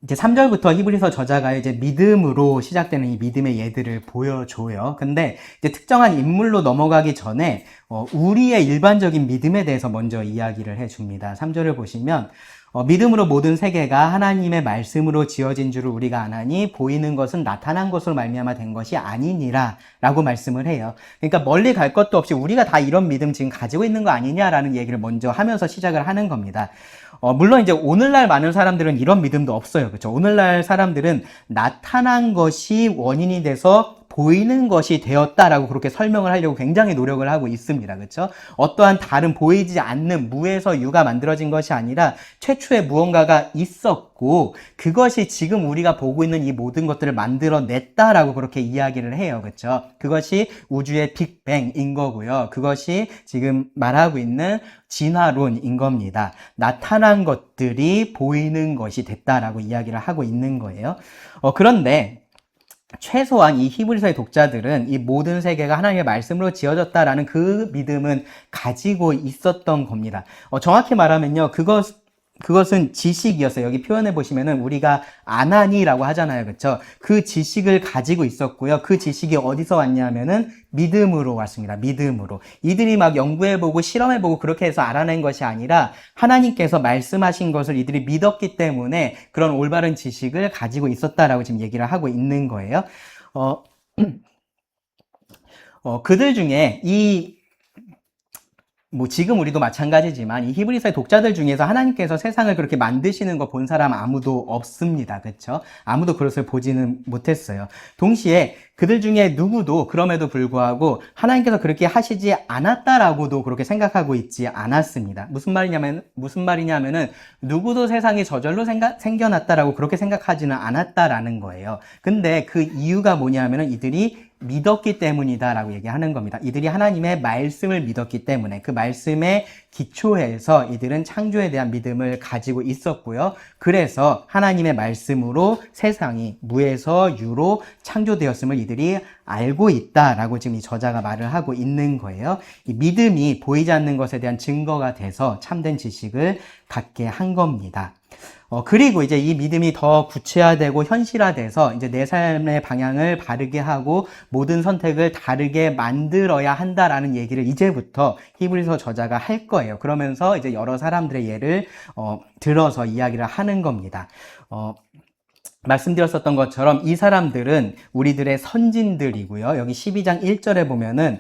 [SPEAKER 1] 이제 3절부터 히브리서 저자가 이제 믿음으로 시작되는 이 믿음의 예들을 보여줘요. 근데 이제 특정한 인물로 넘어가기 전에 우리의 일반적인 믿음에 대해서 먼저 이야기를 해줍니다. 3절을 보시면 믿음으로 모든 세계가 하나님의 말씀으로 지어진 줄을 우리가 아나니 보이는 것은 나타난 것으로 말미암아 된 것이 아니니라 라고 말씀을 해요. 그러니까 멀리 갈 것도 없이 우리가 다 이런 믿음 지금 가지고 있는 거 아니냐라는 얘기를 먼저 하면서 시작을 하는 겁니다. 물론 이제 오늘날 많은 사람들은 이런 믿음도 없어요. 그렇죠? 오늘날 사람들은 나타난 것이 원인이 돼서 보이는 것이 되었다라고 그렇게 설명을 하려고 굉장히 노력을 하고 있습니다. 그렇죠? 어떠한 다른 보이지 않는 무에서 유가 만들어진 것이 아니라 최초에 무언가가 있었고 그것이 지금 우리가 보고 있는 이 모든 것들을 만들어냈다라고 그렇게 이야기를 해요. 그렇죠? 그것이 우주의 빅뱅인 거고요. 그것이 지금 말하고 있는 진화론인 겁니다. 나타난 것들이 보이는 것이 됐다라고 이야기를 하고 있는 거예요. 그런데 최소한 이 히브리서의 독자들은 이 모든 세계가 하나님의 말씀으로 지어졌다라는 그 믿음은 가지고 있었던 겁니다. 정확히 말하면요, 그것은 지식이었어요. 여기 표현해 보시면은 우리가 아나니라고 하잖아요. 그렇죠? 그 지식을 가지고 있었고요. 그 지식이 어디서 왔냐면은 믿음으로 왔습니다. 믿음으로. 이들이 막 연구해 보고 실험해 보고 그렇게 해서 알아낸 것이 아니라 하나님께서 말씀하신 것을 이들이 믿었기 때문에 그런 올바른 지식을 가지고 있었다라고 지금 얘기를 하고 있는 거예요. 그들 중에 지금 우리도 마찬가지지만 이 히브리서의 독자들 중에서 하나님께서 세상을 그렇게 만드시는 거 본 사람 아무도 없습니다. 그렇죠? 아무도 그것을 보지는 못했어요. 동시에 그들 중에 누구도 그럼에도 불구하고 하나님께서 그렇게 하시지 않았다라고도 그렇게 생각하고 있지 않았습니다. 무슨 말이냐면은 누구도 세상이 저절로 생겨났다라고 그렇게 생각하지는 않았다라는 거예요. 근데 그 이유가 뭐냐면은 이들이 믿었기 때문이다라고 얘기하는 겁니다. 이들이 하나님의 말씀을 믿었기 때문에 그 말씀에 기초해서 이들은 창조에 대한 믿음을 가지고 있었고요. 그래서 하나님의 말씀으로 세상이 무에서 유로 창조되었음을 이들이 알고 있다라고 지금 이 저자가 말을 하고 있는 거예요. 이 믿음이 보이지 않는 것에 대한 증거가 돼서 참된 지식을 갖게 한 겁니다. 그리고 이제 이 믿음이 더 구체화되고 현실화돼서 이제 내 삶의 방향을 바르게 하고 모든 선택을 다르게 만들어야 한다라는 얘기를 이제부터 히브리서 저자가 할 거예요. 그러면서 이제 여러 사람들의 예를 들어서 이야기를 하는 겁니다. 말씀드렸었던 것처럼 이 사람들은 우리들의 선진들이고요. 여기 12장 1절에 보면은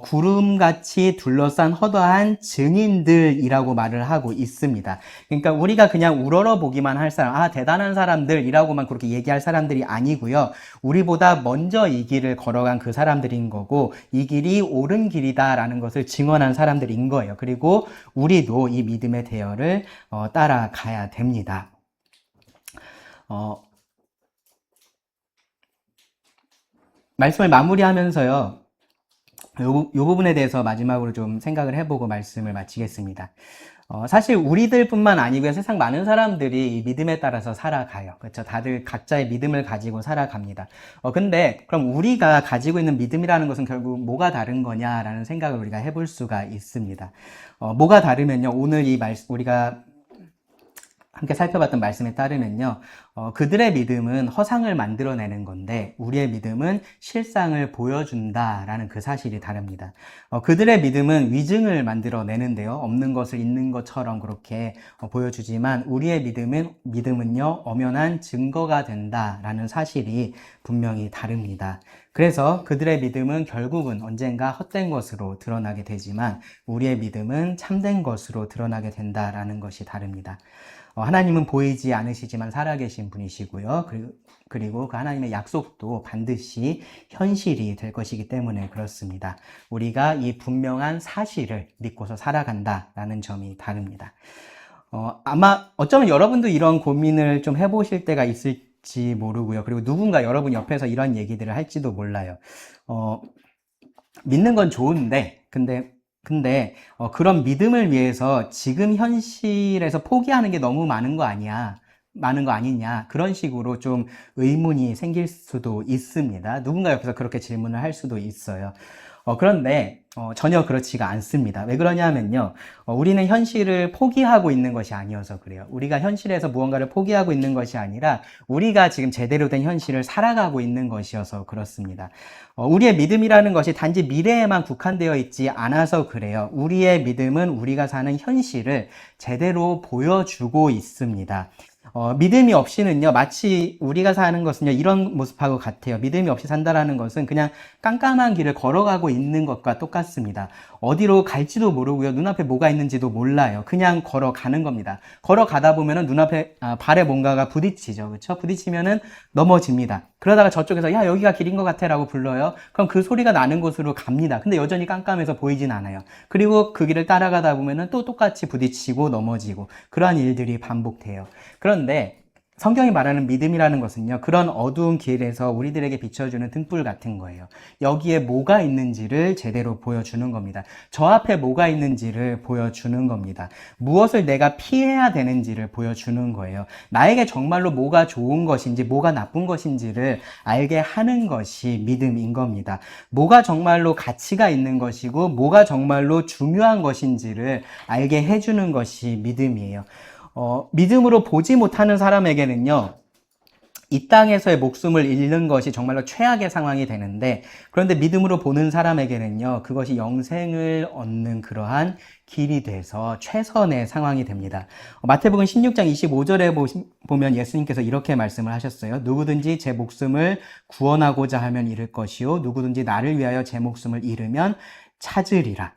[SPEAKER 1] 구름같이 둘러싼 허다한 증인들이라고 말을 하고 있습니다. 그러니까 우리가 그냥 우러러 보기만 할 사람, 대단한 사람들이라고만 그렇게 얘기할 사람들이 아니고요. 우리보다 먼저 이 길을 걸어간 그 사람들인 거고 이 길이 옳은 길이다라는 것을 증언한 사람들인 거예요. 그리고 우리도 이 믿음의 대열을 따라가야 됩니다. 말씀을 마무리하면서요. 요 부분에 대해서 마지막으로 좀 생각을 해보고 말씀을 마치겠습니다. 사실 우리들뿐만 아니고요. 세상 많은 사람들이 이 믿음에 따라서 살아가요. 그렇죠? 다들 각자의 믿음을 가지고 살아갑니다. 근데 그럼 우리가 가지고 있는 믿음이라는 것은 결국 뭐가 다른 거냐라는 생각을 우리가 해볼 수가 있습니다. 뭐가 다르면요. 오늘 우리가 함께 살펴봤던 말씀에 따르면요. 그들의 믿음은 허상을 만들어내는 건데 우리의 믿음은 실상을 보여준다라는 그 사실이 다릅니다. 그들의 믿음은 위증을 만들어내는데요. 없는 것을 있는 것처럼 그렇게 보여주지만 우리의 믿음은요. 엄연한 증거가 된다라는 사실이 분명히 다릅니다. 그래서 그들의 믿음은 결국은 언젠가 헛된 것으로 드러나게 되지만 우리의 믿음은 참된 것으로 드러나게 된다라는 것이 다릅니다. 하나님은 보이지 않으시지만 살아계신 분이시고요. 그리고 그 하나님의 약속도 반드시 현실이 될 것이기 때문에 그렇습니다. 우리가 이 분명한 사실을 믿고서 살아간다라는 점이 다릅니다. 아마 어쩌면 여러분도 이런 고민을 좀 해보실 때가 있을지 모르고요. 그리고 누군가 여러분 옆에서 이런 얘기들을 할지도 몰라요. 믿는 건 좋은데, 근데 그런 믿음을 위해서 지금 현실에서 포기하는 게 너무 많은 거 아니냐. 그런 식으로 좀 의문이 생길 수도 있습니다. 누군가 옆에서 그렇게 질문을 할 수도 있어요. 그런데 전혀 그렇지가 않습니다. 왜 그러냐면요. 우리는 현실을 포기하고 있는 것이 아니어서 그래요. 우리가 현실에서 무언가를 포기하고 있는 것이 아니라 우리가 지금 제대로 된 현실을 살아가고 있는 것이어서 그렇습니다. 우리의 믿음이라는 것이 단지 미래에만 국한되어 있지 않아서 그래요. 우리의 믿음은 우리가 사는 현실을 제대로 보여주고 있습니다. 믿음이 없이는요, 마치 우리가 사는 것은요, 이런 모습하고 같아요. 믿음이 없이 산다라는 것은 그냥 깜깜한 길을 걸어가고 있는 것과 똑같습니다. 어디로 갈지도 모르고요, 눈앞에 뭐가 있는지도 몰라요. 그냥 걸어가는 겁니다. 걸어가다 보면은 눈앞에, 발에 뭔가가 부딪히죠. 그쵸? 부딪히면은 넘어집니다. 그러다가 저쪽에서, 야, 여기가 길인 것 같아 라고 불러요. 그럼 그 소리가 나는 곳으로 갑니다. 근데 여전히 깜깜해서 보이진 않아요. 그리고 그 길을 따라가다 보면은 또 똑같이 부딪히고 넘어지고, 그러한 일들이 반복돼요. 그런데 성경이 말하는 믿음이라는 것은요, 그런 어두운 길에서 우리들에게 비춰주는 등불 같은 거예요. 여기에 뭐가 있는지를 제대로 보여주는 겁니다. 저 앞에 뭐가 있는지를 보여주는 겁니다. 무엇을 내가 피해야 되는지를 보여주는 거예요. 나에게 정말로 뭐가 좋은 것인지 뭐가 나쁜 것인지를 알게 하는 것이 믿음인 겁니다. 뭐가 정말로 가치가 있는 것이고 뭐가 정말로 중요한 것인지를 알게 해주는 것이 믿음이에요. 믿음으로 보지 못하는 사람에게는요, 이 땅에서의 목숨을 잃는 것이 정말로 최악의 상황이 되는데, 그런데 믿음으로 보는 사람에게는요, 그것이 영생을 얻는 그러한 길이 돼서 최선의 상황이 됩니다. 마태복음 16장 25절에 보면 예수님께서 이렇게 말씀을 하셨어요. 누구든지 제 목숨을 구원하고자 하면 잃을 것이요, 누구든지 나를 위하여 제 목숨을 잃으면 찾으리라.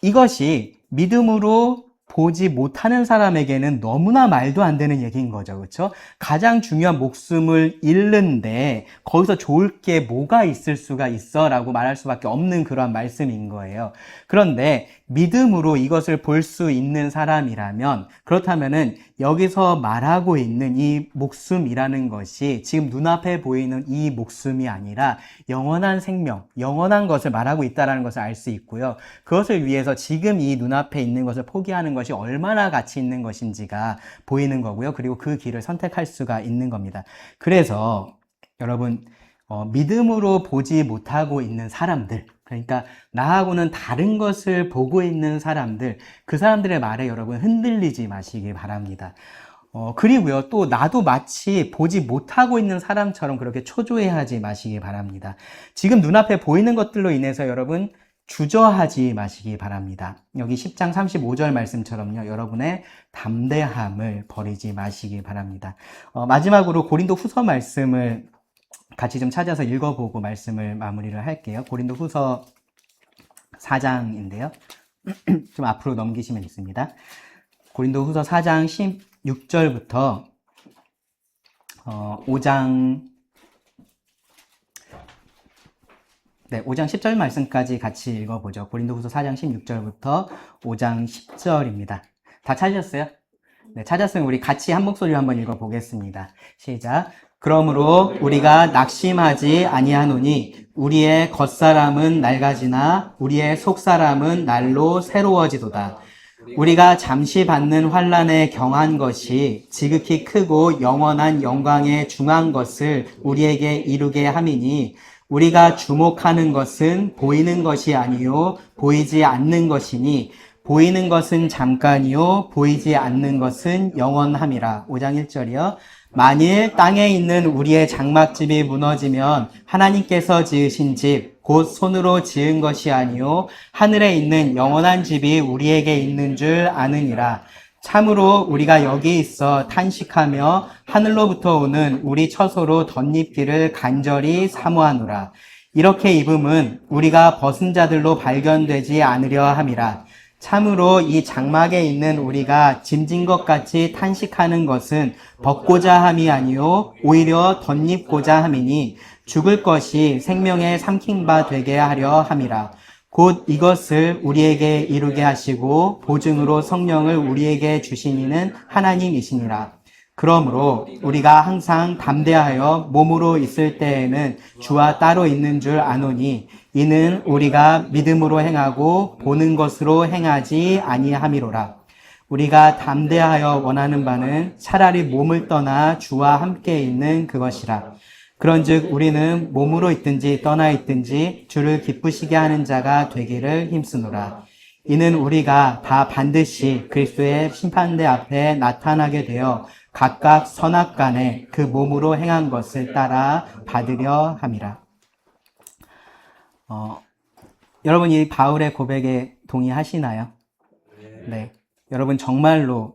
[SPEAKER 1] 이것이 믿음으로 보지 못하는 사람에게는 너무나 말도 안 되는 얘기인 거죠. 그렇죠? 가장 중요한 목숨을 잃는데 거기서 좋을 게 뭐가 있을 수가 있어? 라고 말할 수밖에 없는 그러한 말씀인 거예요. 그런데 믿음으로 이것을 볼 수 있는 사람이라면, 그렇다면은 여기서 말하고 있는 이 목숨이라는 것이 지금 눈앞에 보이는 이 목숨이 아니라 영원한 생명, 영원한 것을 말하고 있다는 것을 알 수 있고요. 그것을 위해서 지금 이 눈앞에 있는 것을 포기하는 것이 얼마나 가치 있는 것인지가 보이는 거고요. 그리고 그 길을 선택할 수가 있는 겁니다. 그래서 여러분, 믿음으로 보지 못하고 있는 사람들, 그러니까 나하고는 다른 것을 보고 있는 사람들, 그 사람들의 말에 여러분 흔들리지 마시기 바랍니다. 그리고요, 또 나도 마치 보지 못하고 있는 사람처럼 그렇게 초조해하지 마시기 바랍니다. 지금 눈앞에 보이는 것들로 인해서 여러분 주저하지 마시기 바랍니다. 여기 10장 35절 말씀처럼요, 여러분의 담대함을 버리지 마시기 바랍니다. 마지막으로 고린도 후서 말씀을 같이 좀 찾아서 읽어보고 말씀을 마무리를 할게요. 고린도 후서 4장인데요. 좀 앞으로 넘기시면 있습니다. 고린도 후서 4장 16절부터 5장 10절 말씀까지 같이 읽어보죠. 고린도 후서 4장 16절부터 5장 10절입니다. 다 찾으셨어요? 네, 찾았으면 우리 같이 한 목소리로 한번 읽어보겠습니다. 시작. 그러므로 우리가 낙심하지 아니하노니 우리의 겉사람은 낡아지나 우리의 속사람은 날로 새로워지도다. 우리가 잠시 받는 환난에 경한 것이 지극히 크고 영원한 영광에 중한 것을 우리에게 이루게 함이니 우리가 주목하는 것은 보이는 것이 아니요 보이지 않는 것이니 보이는 것은 잠깐이요 보이지 않는 것은 영원함이라. 5장 1절이요. 만일 땅에 있는 우리의 장막집이 무너지면 하나님께서 지으신 집 곧 손으로 지은 것이 아니요 하늘에 있는 영원한 집이 우리에게 있는 줄 아느니라. 참으로 우리가 여기 있어 탄식하며 하늘로부터 오는 우리 처소로 덧입기를 간절히 사모하노라. 이렇게 입음은 우리가 벗은 자들로 발견되지 않으려 함이라. 참으로 이 장막에 있는 우리가 짐진 것 같이 탄식하는 것은 벗고자 함이 아니요 오히려 덧입고자 함이니 죽을 것이 생명에 삼킨 바 되게 하려 함이라. 곧 이것을 우리에게 이루게 하시고 보증으로 성령을 우리에게 주신 이는 하나님이시니라. 그러므로 우리가 항상 담대하여 몸으로 있을 때에는 주와 따로 있는 줄 아노니 이는 우리가 믿음으로 행하고 보는 것으로 행하지 아니함이로라. 우리가 담대하여 원하는 바는 차라리 몸을 떠나 주와 함께 있는 그것이라. 그런즉 우리는 몸으로 있든지 떠나 있든지 주를 기쁘시게 하는 자가 되기를 힘쓰노라. 이는 우리가 다 반드시 그리스도의 심판대 앞에 나타나게 되어 각각 선악간에 그 몸으로 행한 것을 따라 받으려 함이라. 여러분 이 바울의 고백에 동의하시나요? 네. 여러분 정말로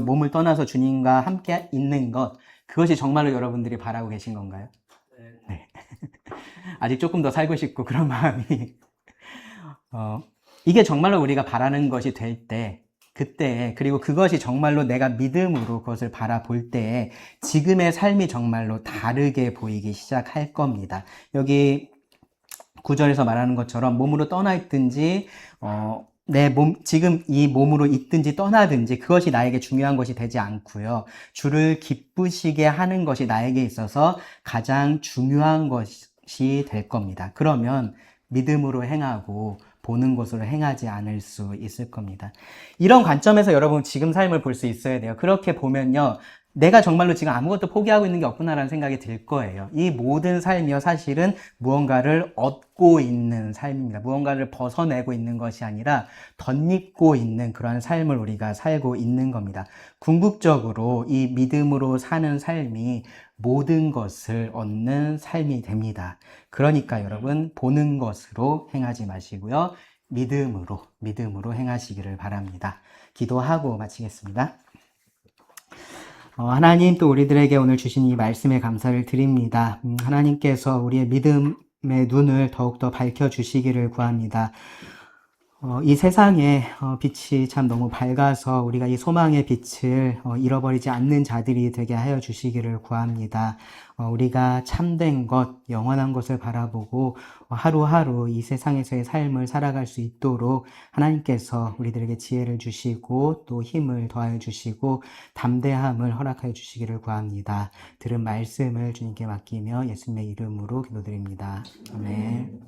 [SPEAKER 1] 몸을 떠나서 주님과 함께 있는 것, 그것이 정말로 여러분들이 바라고 계신 건가요? 네. 아직 조금 더 살고 싶고 그런 마음이 이게 정말로 우리가 바라는 것이 될 때, 그때, 그리고 그것이 정말로 내가 믿음으로 그것을 바라볼 때에 지금의 삶이 정말로 다르게 보이기 시작할 겁니다. 여기 9절에서 말하는 것처럼 몸으로 떠나 있든지 지금 이 몸으로 있든지 떠나든지 그것이 나에게 중요한 것이 되지 않고요. 주를 기쁘시게 하는 것이 나에게 있어서 가장 중요한 것이 될 겁니다. 그러면 믿음으로 행하고 보는 것으로 행하지 않을 수 있을 겁니다. 이런 관점에서 여러분 지금 삶을 볼 수 있어야 돼요. 그렇게 보면요. 내가 정말로 지금 아무것도 포기하고 있는 게 없구나라는 생각이 들 거예요. 이 모든 삶이요, 사실은 무언가를 얻고 있는 삶입니다. 무언가를 벗어내고 있는 것이 아니라 덧입고 있는 그런 삶을 우리가 살고 있는 겁니다. 궁극적으로 이 믿음으로 사는 삶이 모든 것을 얻는 삶이 됩니다. 그러니까 여러분, 보는 것으로 행하지 마시고요. 믿음으로 행하시기를 바랍니다. 기도하고 마치겠습니다. 하나님 또 우리들에게 오늘 주신 이 말씀에 감사를 드립니다. 하나님께서 우리의 믿음의 눈을 더욱더 밝혀주시기를 구합니다. 이 세상에 빛이 참 너무 밝아서 우리가 이 소망의 빛을 잃어버리지 않는 자들이 되게 하여 주시기를 구합니다. 우리가 참된 것, 영원한 것을 바라보고 하루하루 이 세상에서의 삶을 살아갈 수 있도록 하나님께서 우리들에게 지혜를 주시고 또 힘을 더하여 주시고 담대함을 허락하여 주시기를 구합니다. 들은 말씀을 주님께 맡기며 예수님의 이름으로 기도드립니다. 아멘.